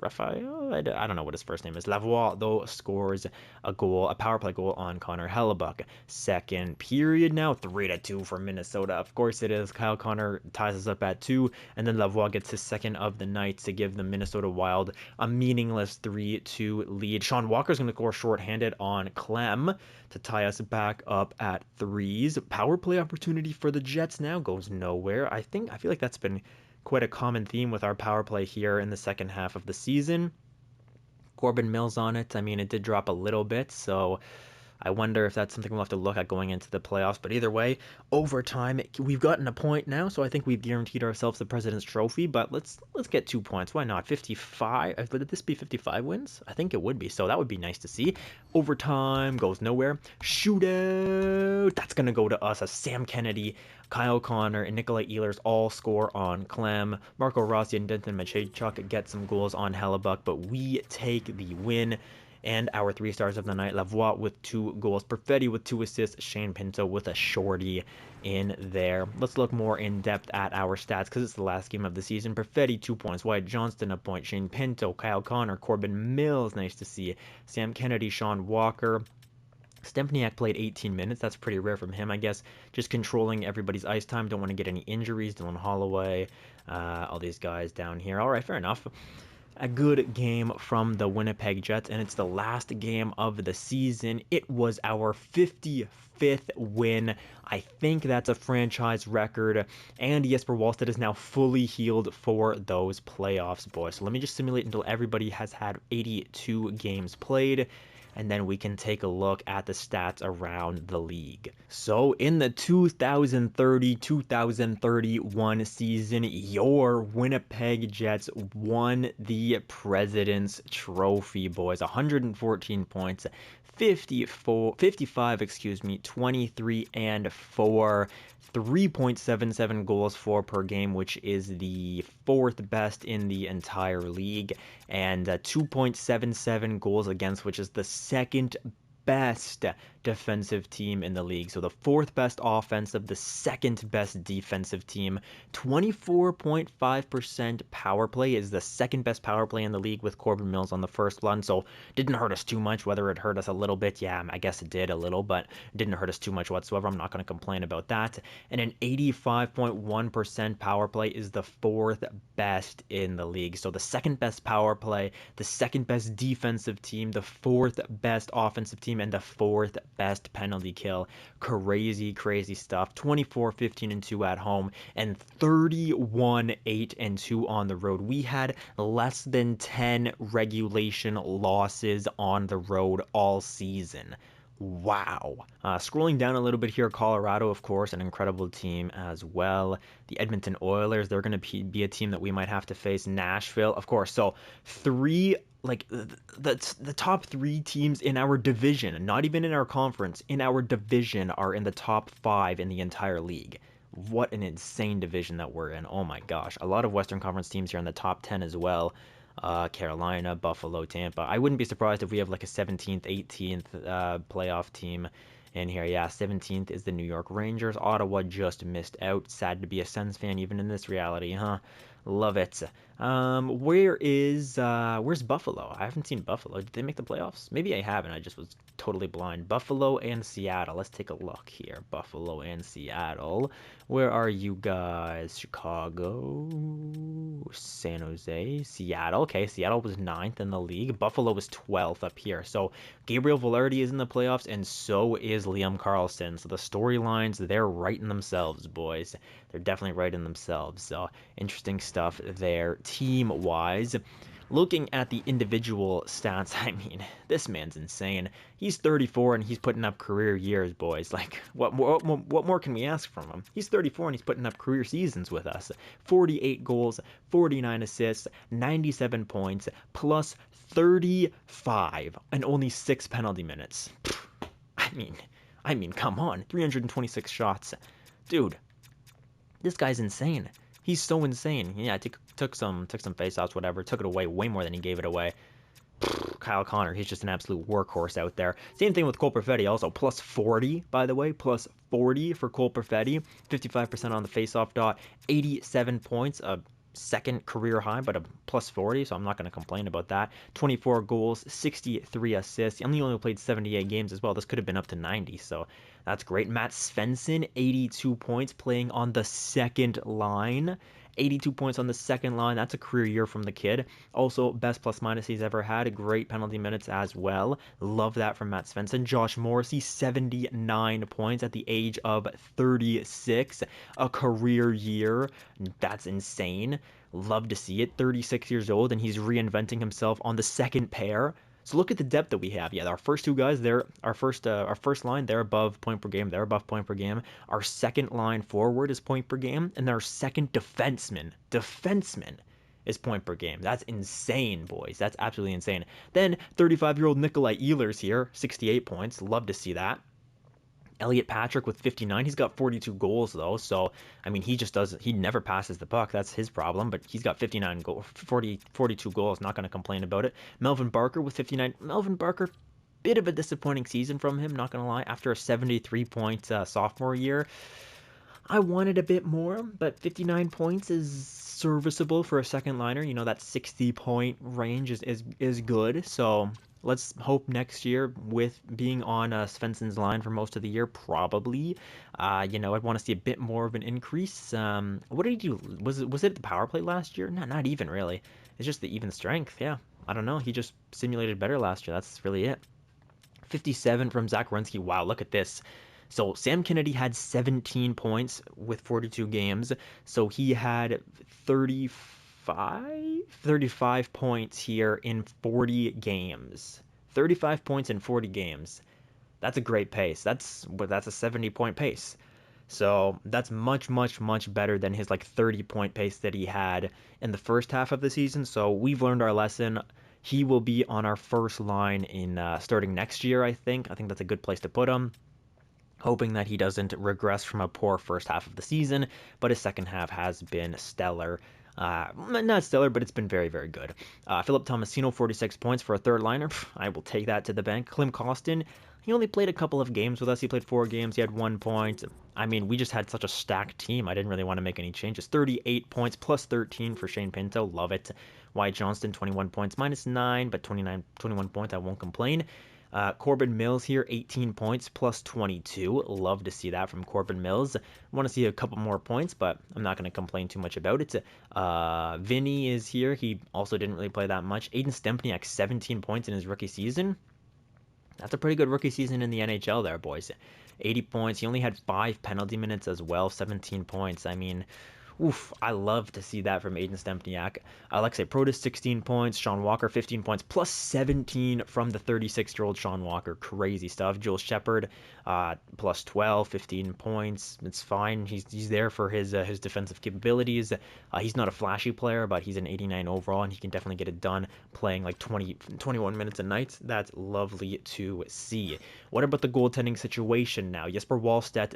Speaker 1: I don't know what his first name is. Lavoie, though, scores a power play goal on Connor Hellebuck. Second period now, 3-2 for Minnesota. Of course it is. Kyle Connor ties us up at 2, and then Lavoie gets his second of the night to give the Minnesota Wild a meaningless 3-2 lead. Sean Walker's going to score shorthanded on Clem to tie us back up at 3s. Power play opportunity for the Jets now goes nowhere. I feel like that's been quite a common theme with our power play here in the second half of the season. Corbin Mills on it. I mean, it did drop a little bit, so I wonder if that's something we'll have to look at going into the playoffs. But either way, overtime, we've gotten a point now, so I think we've guaranteed ourselves the President's Trophy. But let's get 2 points. Why not? 55. Would this be 55 wins? I think it would be. So that would be nice to see. Overtime goes nowhere. Shootout. That's gonna go to us. As Sam Kennedy, Kyle Connor, and Nikolai Ehlers all score on Clem. Marco Rossi and Denton Machaychuk get some goals on Hellebuck, but we take the win. And our 3 stars of the night, Lavoie with 2 goals, Perfetti with 2 assists, Shane Pinto with a shorty in there. Let's look more in depth at our stats because it's the last game of the season. Perfetti 2 points, Wyatt Johnston a point, Shane Pinto, Kyle Connor, Corbin Mills, nice to see, Sam Kennedy, Sean Walker. Stempniak played 18 minutes. That's pretty rare from him, I guess. Just controlling everybody's ice time. Don't want to get any injuries. Dylan Holloway, all these guys down here. All right, fair enough. A good game from the Winnipeg Jets, and it's the last game of the season. It was our 55th win. I think that's a franchise record, and Jesper Wallstedt is now fully healed for those playoffs, boys. So let me just simulate until everybody has had 82 games played, and then we can take a look at the stats around the league. So in the 2030-2031 season, your Winnipeg Jets won the President's Trophy, boys. 114 points, 55, 23 and 4, 3.77 goals for per game, which is the 4th best in the entire league, and 2.77 goals against, which is the 2nd best defensive team in the league. So the 4th best offensive, the 2nd best defensive team. 24.5% power play is the 2nd best power play in the league with Corbin Mills on the first one. So didn't hurt us too much. Whether it hurt us a little bit, yeah, I guess it did a little, but didn't hurt us too much whatsoever. I'm not going to complain about that. And an 85.1% power play is the 4th best in the league. So the 2nd best power play, the 2nd best defensive team, the 4th best offensive team, and the 4th best penalty kill. Crazy stuff. 24-15-2 at home and 31-8-2 on the road. We had less than 10 regulation losses on the road all season. Wow. Scrolling down a little bit here, Colorado, of course, an incredible team as well. The Edmonton Oilers, they're going to be a team that we might have to face. Nashville, of course. So the top 3 teams in our division, not even in our conference, in our division, are in the top 5 in the entire league. What an insane division that we're in. Oh my gosh. A lot of Western Conference teams here in the top 10 as well. Carolina, Buffalo, Tampa. I wouldn't be surprised if we have like a 17th, 18th playoff team in here. Yeah, 17th is the New York Rangers. Ottawa just missed out. Sad to be a Sens fan even in this reality, huh? Love it. Where's Buffalo? I haven't seen Buffalo. Did they make the playoffs? Maybe I haven't. I just was totally blind. Buffalo and Seattle. Let's take a look here. Buffalo and Seattle. Where are you guys? Chicago, San Jose, Seattle. Okay, Seattle was 9th in the league. Buffalo was 12th up here. So Gabriel Velarde is in the playoffs, and so is Liam Karlsson. So the storylines, they're writing themselves, boys. They're definitely writing themselves. So interesting stuff there team-wise. Looking at the individual stats, I mean, this man's insane. He's 34 and he's putting up career years, boys. Like, what more can we ask from him? He's 34 and he's putting up career seasons with us. 48 goals, 49 assists, 97 points, plus 35 and only 6 penalty minutes. I mean, come on. 326 shots. Dude, this guy's insane. He's so insane. Yeah, took some faceoffs, whatever. Took it away way more than he gave it away. Kyle Connor, he's just an absolute workhorse out there. Same thing with Cole Perfetti also. Plus 40, by the way. Plus 40 for Cole Perfetti. 55% on the faceoff dot. 87 points. A 2nd career high, but a plus 40, so I'm not going to complain about that. 24 goals, 63 assists. He only played 78 games as well. This could have been up to 90, so that's great. Matt Svensson, 82 points, playing on the 2nd line. 82 points on the 2nd line. That's a career year from the kid. Also, best plus minus he's ever had. Great penalty minutes as well. Love that from Matt Svensson. Josh Morrissey, 79 points at the age of 36. A career year. That's insane. Love to see it. 36 years old, and he's reinventing himself on the 2nd pair. So look at the depth that we have. Yeah, our first two guys, they're our first line, they're above point per game. They're above point per game. Our second line forward is point per game, and our second defenseman is point per game. That's insane, boys. That's absolutely insane. Then 35-year-old Nikolai Ehlers here, 68 points. Love to see that. Elliot Patrick with 59. He's got 42 goals though, so I mean he never passes the puck. That's his problem, but he's got 59 goals, 42 goals. Not going to complain about it. Melvin Barker with 59. Melvin Barker, bit of a disappointing season from him, not going to lie. After a 73-point sophomore year, I wanted a bit more, but 59 points is serviceable for a second liner. You know, that 60-point range is good. So let's hope next year, with being on Svensson's line for most of the year, probably, you know, I'd want to see a bit more of an increase. What did he do? Was it the power play last year? No, not even really. It's just the even strength. Yeah, I don't know. He just simulated better last year. That's really it. 57 from Zach Werenski. Wow, look at this. So Sam Kennedy had 17 points with 42 games. So he had 35 points here in 40 games. 35 points in 40 games. That's a great pace. That's a 70-point pace. So that's much, much, much better than his like 30-point pace that he had in the first half of the season. So we've learned our lesson. He will be on our first line in starting next year, I think. I think that's a good place to put him. Hoping that he doesn't regress from a poor first half of the season, but his second half has been stellar. Not stellar, but it's been very, very good. Philip Tomasino, 46 points for a third liner. I will take that to the bank. Klim Kostin, he only played a couple of games with us. He played 4 games. He had 1 point. I mean, we just had such a stacked team. I didn't really want to make any changes. 38 points plus 13 for Shane Pinto. Love it. Wyatt Johnston, 21 points minus 9, but 21 points. I won't complain. Corbin Mills here, 18 points plus 22. Love to see that from Corbin Mills. Want to see a couple more points, but I'm not going to complain too much about it. Vinny is here. He also didn't really play that much. Aiden Stempniak, 17 points in his rookie season. That's a pretty good rookie season in the NHL there, boys. 80 points. He only had 5 penalty minutes as well, 17 points. I mean, oof, I love to see that from Aiden Stempniak. Alexei Protas, 16 points. Sean Walker, 15 points, plus 17 from the 36-year-old Sean Walker. Crazy stuff. Joel Shepard, plus 12, 15 points. It's fine. He's there for his defensive capabilities. He's not a flashy player, but he's an 89 overall, and he can definitely get it done playing like 21 minutes a night. That's lovely to see. What about the goaltending situation now? Jesper Wallstedt,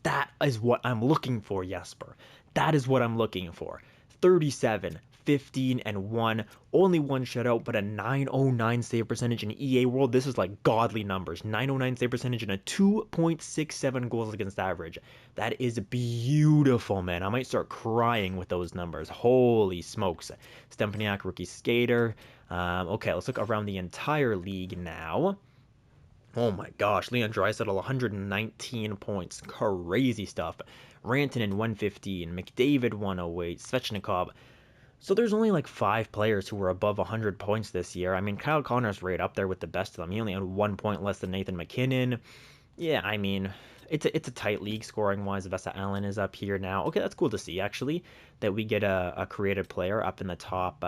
Speaker 1: that is what I'm looking for, Jesper. That is what I'm looking for. 37, 15, and 1. Only 1 shutout, but a 909 save percentage in EA World. This is like godly numbers. 909 save percentage and a 2.67 goals against average. That is beautiful, man. I might start crying with those numbers. Holy smokes. Stempniak, rookie skater. Okay, let's look around the entire league now. Oh my gosh, Leon Draisaitl, 119 points. Crazy stuff. Rantanen, 115. McDavid, 108. Svechnikov. So there's only like 5 players who were above 100 points this year. I mean, Kyle Connor's right up there with the best of them. He only had 1 point less than Nathan McKinnon. Yeah, I mean, it's a tight league scoring-wise. Vesa Allen is up here now. Okay, that's cool to see, actually, that we get a creative player up in the top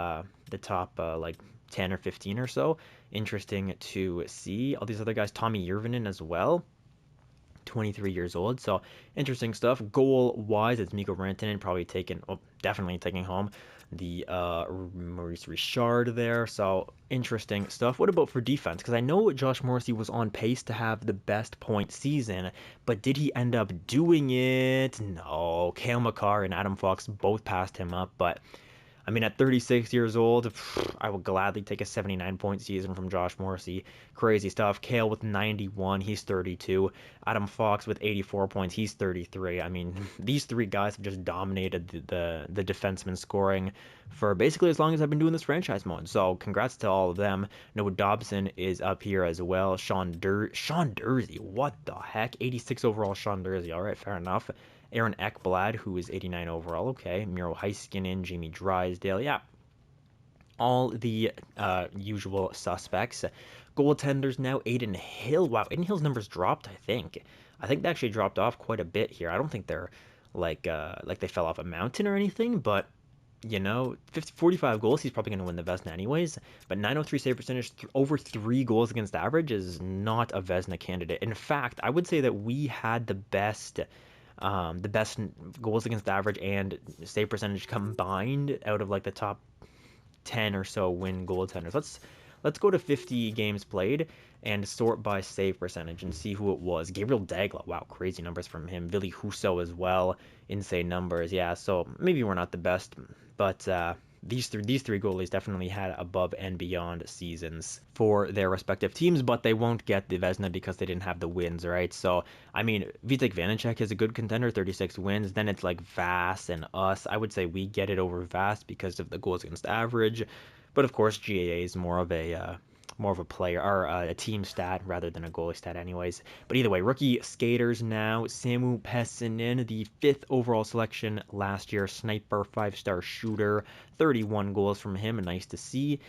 Speaker 1: like 10 or 15 or so. Interesting to see. All these other guys, Tommy Järvinen as well, 23 years old. So interesting stuff. Goal-wise, it's Mikko Rantanen definitely taking home the Maurice Richard there. So interesting stuff. What about for defense? Because I know Josh Morrissey was on pace to have the best point season, but did he end up doing it? No. Cale Makar and Adam Fox both passed him up, but I mean, at 36 years old, I would gladly take a 79-point season from Josh Morrissey. Crazy stuff. Cale with 91, he's 32. Adam Fox with 84 points, he's 33. I mean, these 3 guys have just dominated the defenseman scoring for basically as long as I've been doing this franchise mode. So congrats to all of them. Noah Dobson is up here as well. Sean Durzi, what the heck? 86 overall Sean Durzi. All right, fair enough. Aaron Ekblad, who is 89 overall. Okay. Miro Heiskanen, Jamie Drysdale. Yeah. All the usual suspects. Goaltenders now, Aiden Hill. Wow, Aiden Hill's numbers dropped, I think. I think they actually dropped off quite a bit here. I don't think they're like they fell off a mountain or anything, but 45 goals, he's probably going to win the Vezina anyways. But 903 save percentage, over 3 goals against average is not a Vezina candidate. In fact, I would say that we had the best goals against average and save percentage combined out of like the top 10 or so win goaltenders. Let's go to 50 games played and sort by save percentage and see who it was. Gabriel Dagla, wow, crazy numbers from him. Ville Husso as well, insane numbers. Yeah, so maybe we're not the best, but these three goalies definitely had above and beyond seasons for their respective teams, but they won't get the Vezina because they didn't have the wins, right? So, I mean, Vitek Vanacek is a good contender, 36 wins. Then it's like Vass and us. I would say we get it over Vass because of the goals against average. But of course, GAA is more of a player or a team stat rather than a goalie stat anyways. But either way, rookie skaters now. Samu Pessinen, the 5th overall selection last year, sniper, 5-star shooter, 31 goals from him, nice to see.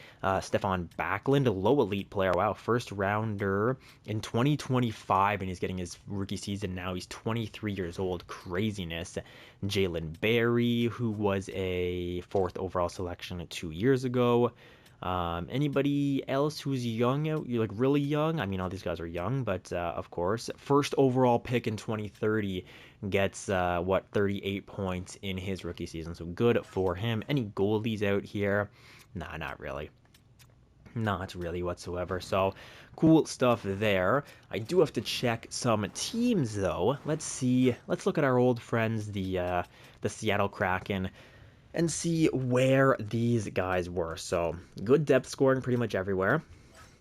Speaker 1: Stefan Backlund, a low elite player, wow, first rounder in 2025, and he's getting his rookie season now. He's 23 years old, craziness. Jalen Berry, who was a 4th overall selection 2 years ago. Anybody else who's young, like really young? I mean, all these guys are young, but of course, first overall pick in 2030 gets 38 points in his rookie season, so good for him. Any goalies out here? Nah, not really. Not really whatsoever. So cool stuff there. I do have to check some teams though. Let's see. Let's look at our old friends, the Seattle Kraken, and see where these guys were. So good depth scoring pretty much everywhere.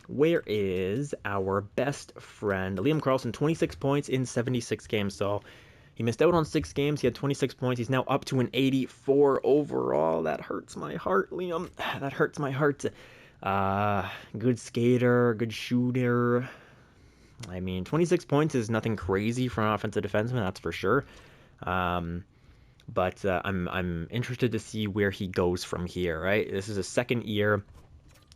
Speaker 1: Where is our best friend? Liam Karlsson, 26 points in 76 games. So he missed out on 6 games. He had 26 points. He's now up to an 84 overall. That hurts my heart, Liam. That hurts my heart. Good skater, good shooter. I mean, 26 points is nothing crazy for an offensive defenseman, that's for sure. But I'm interested to see where he goes from here, right? This is a second year.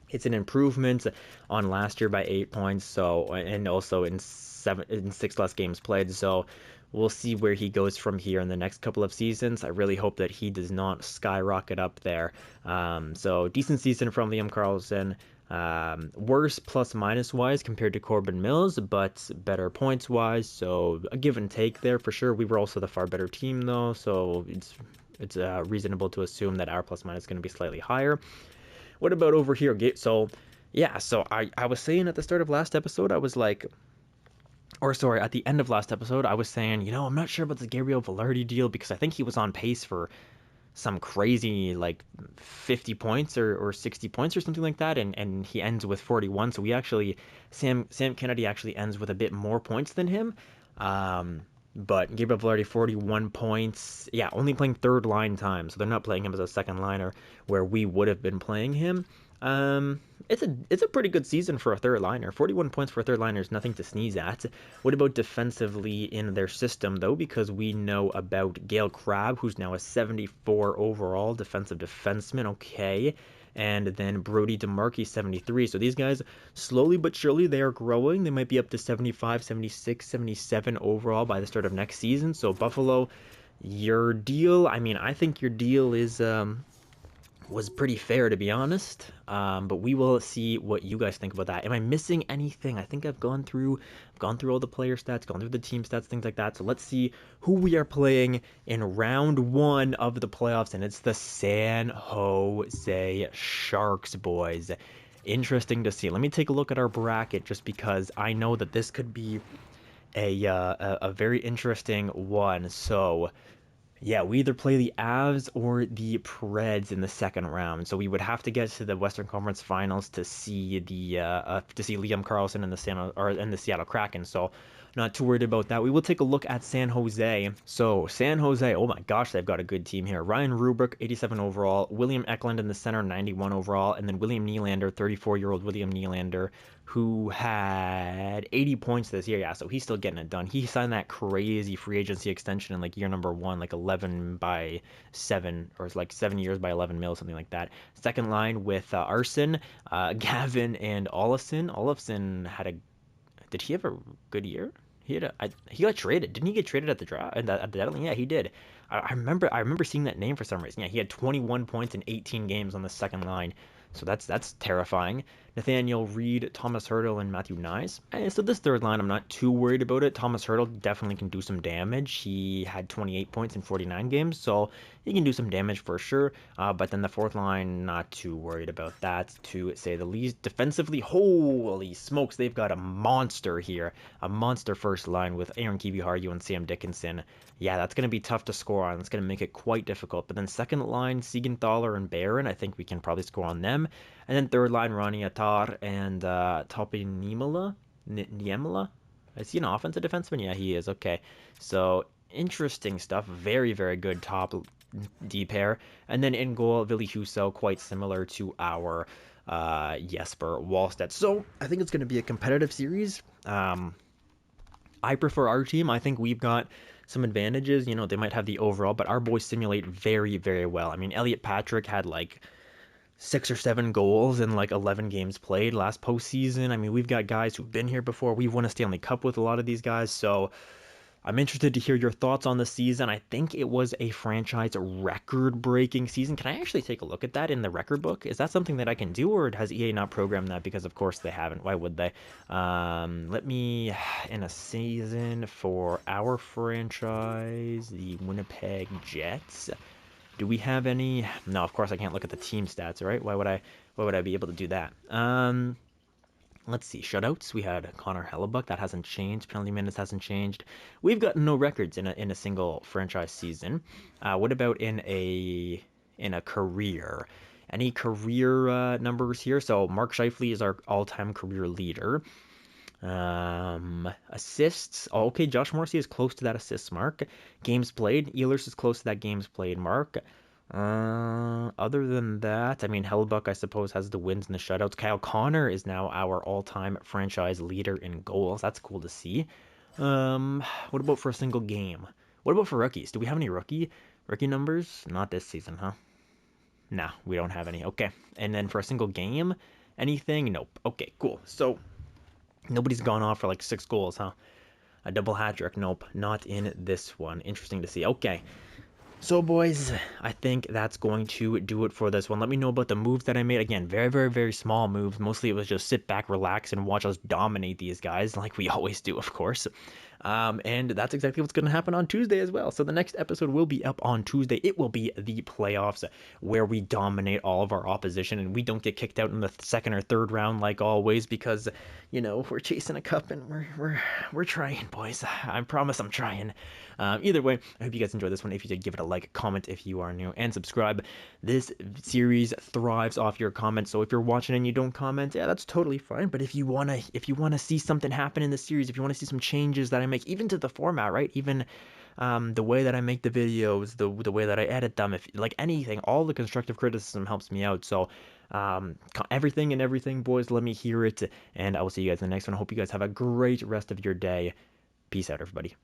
Speaker 1: It's an improvement on last year by 8 points, so, and also in 6 less games played. So we'll see where he goes from here in the next couple of seasons. I really hope that he does not skyrocket up there. So decent season from Liam Karlsson. Worse plus minus wise compared to Corbin Mills, but better points wise. So a give and take there for sure. We were also the far better team though, so it's reasonable to assume that our plus minus is going to be slightly higher. What about over here? So yeah, so I was saying at the start of last episode, I was like, or sorry, at the end of last episode, I was saying, I'm not sure about the Gabriel Velarde deal because I think he was on pace for some crazy like 50 points or 60 points or something like that, and he ends with 41. So we actually, Sam Kennedy actually ends with a bit more points than him. But Gabriel Velarde, 41 points. Yeah, only playing third line time, so they're not playing him as a second liner where we would have been playing him. It's a pretty good season for a third liner. 41 points for a third liner is nothing to sneeze at. What about defensively in their system though? Because we know about Gale Crabb, who's now a 74 overall defensive defenseman. Okay. And then Brody DeMarchi, 73. So these guys, slowly but surely, they are growing. They might be up to 75, 76, 77 overall by the start of next season. So Buffalo, your deal, I mean, I think your deal is was pretty fair, to be honest. But we will see what you guys think about that. Am I missing anything? I think I've gone through all the player stats, gone through the team stats, things like that. So let's see who we are playing in round 1 of the playoffs, and it's the San Jose Sharks, boys. Interesting to see. Let me take a look at our bracket just because I know that this could be a very interesting one. So yeah, we either play the Avs or the Preds in the second round. So we would have to get to the Western Conference Finals to see Liam Karlsson and the Seattle Kraken. So not too worried about that. We will take a look at San Jose. So San Jose, oh my gosh, they've got a good team here. Ryan Rubrick, 87 overall. William Eklund in the center, 91 overall. And then William Nylander, 34-year-old William Nylander, who had 80 points this year. Yeah, so he's still getting it done. He signed that crazy free agency extension in like year number 1, like 11 by 7, or it's like 7 years by 11 mil, something like that. Second line with Arson, Gavin, and Olofsson. Olofsson did he have a good year? He got traded. Didn't he get traded at the draft? At the deadline? Yeah, he did. I remember seeing that name for some reason. Yeah, he had 21 points in 18 games on the second line. So that's terrifying. Nathaniel Reed, Thomas Hurdle, and Matthew Nyes. So this third line, I'm not too worried about it. Thomas Hurdle definitely can do some damage. He had 28 points in 49 games, so he can do some damage for sure. But then the fourth line, not too worried about that, to say the least. Defensively, holy smokes, they've got a monster here. A monster first line with Aaron Kiviharju and Sam Dickinson. Yeah, that's going to be tough to score on. It's going to make it quite difficult. But then second line, Siegenthaler and Barron, I think we can probably score on them. And then third line, Ronnie Attar and Topi Niemela. Is he an offensive defenseman? Yeah, he is. Okay. So interesting stuff. Very, very good top D pair. And then in goal, Ville Husso, quite similar to our Jesper Wallstedt. So I think it's going to be a competitive series. I prefer our team. I think we've got some advantages. You know, they might have the overall, but our boys simulate very, very well. I mean, Elliot Patrick had like 6 or 7 goals in like 11 games played last postseason. I mean, we've got guys who've been here before. We've won a Stanley Cup with a lot of these guys. So I'm interested to hear your thoughts on the season. I think it was a franchise record-breaking season. Can I actually take a look at that in the record book? Is that something that I can do, or has EA not programmed that? Because of course they haven't. Why would they? Let me, in a season for our franchise, the Winnipeg Jets. Do we have any? No, of course I can't look at the team stats, right? Why would I be able to do that? Let's see, shutouts. We had Connor Hellebuck. That hasn't changed. Penalty minutes hasn't changed. We've got no records in a single franchise season. What about in a career? Any career numbers here? So Mark Scheifele is our all-time career leader. Assists. Oh, okay, Josh Morrissey is close to that assist mark. Games played. Ehlers is close to that games played mark. Other than that, I mean, Hellebuck, I suppose, has the wins and the shutouts. Kyle Connor is now our all-time franchise leader in goals. That's cool to see. What about for a single game? What about for rookies? Do we have any rookie numbers? Not this season, huh? Nah, we don't have any. Okay. And then for a single game, anything? Nope. Okay, cool. So nobody's gone off for like 6 goals, huh? A double hat trick? Nope, not in this one. Interesting to see. Okay. So, boys, I think that's going to do it for this one. Let me know about the moves that I made. Again, very, very, very small moves. Mostly it was just sit back, relax, and watch us dominate these guys like we always do, of course. And that's exactly what's going to happen on Tuesday as well. So the next episode will be up on Tuesday. It will be the playoffs where we dominate all of our opposition and we don't get kicked out in the second or third round like always because, you know, we're chasing a cup and we're trying, boys. I promise I'm trying. Either way, I hope you guys enjoyed this one. If you did, give it a like, comment if you are new, and subscribe. This series thrives off your comments. So if you're watching and you don't comment, yeah, that's totally fine. But if you wanna see something happen in the series, if you want to see some changes that I make, even to the format, right? Even the way that I make the videos, the way that I edit them, if like anything, all the constructive criticism helps me out. So everything, boys, let me hear it. And I will see you guys in the next one. I hope you guys have a great rest of your day. Peace out, everybody.